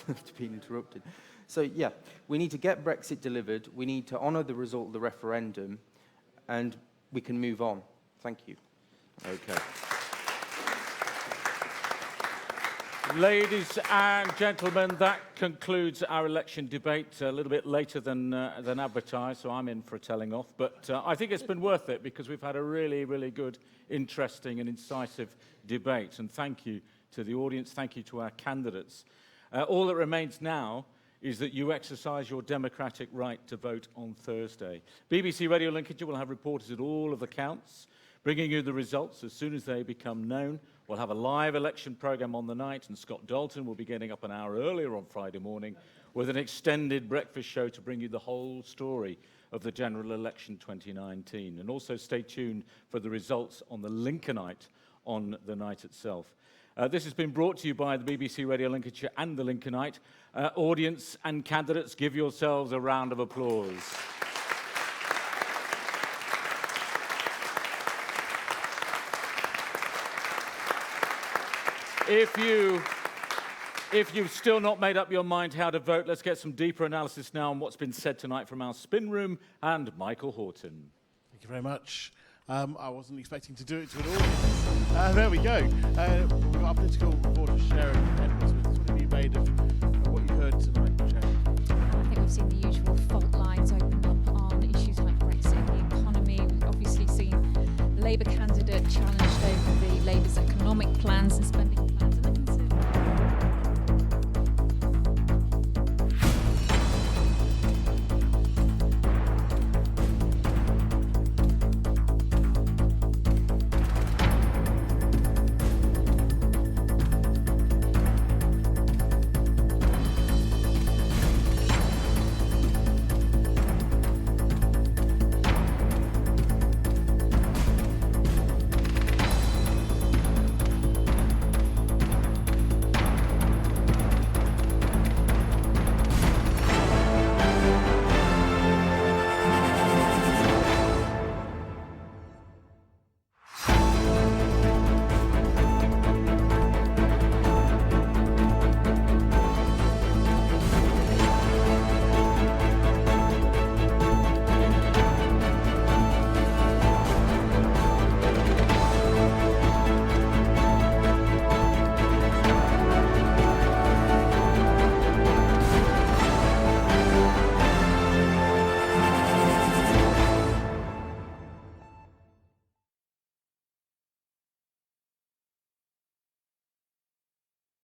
I've been interrupted. So, yeah, we need to get Brexit delivered. We need to honour the result of the referendum, and we can move on. Thank you. Okay. Ladies and gentlemen, that concludes our election debate. A little bit later than advertised, so I'm in for a telling off. But I think it's been worth it because we've had a really, really good, interesting and incisive debate. And thank you to the audience. Thank you to our candidates. All that remains now is that you exercise your democratic right to vote on Thursday. BBC Radio Lincolnshire will have reporters at all of the counts, bringing you the results as soon as they become known. We'll have a live election programme on the night, and Scott Dalton will be getting up an hour earlier on Friday morning with an extended breakfast show to bring you the whole story of the general election 2019. And also stay tuned for the results on the Lincolnite on the night itself. This has been brought to you by the BBC Radio Lincolnshire and the Lincolnite. Audience and candidates, give yourselves a round of applause. If you've still not made up your mind how to vote, let's get some deeper analysis now on what's been said tonight from our spin room and Michael Horton. Thank you very much. I wasn't expecting to do it to an audience. There we go. We've got our political reporter, Sharon Edwards. What have you made of what you heard tonight, Sharon? I think we've seen the usual fault lines opened up on issues like Brexit, the economy. We've obviously seen the Labour candidate challenged over the Labour's economic plans and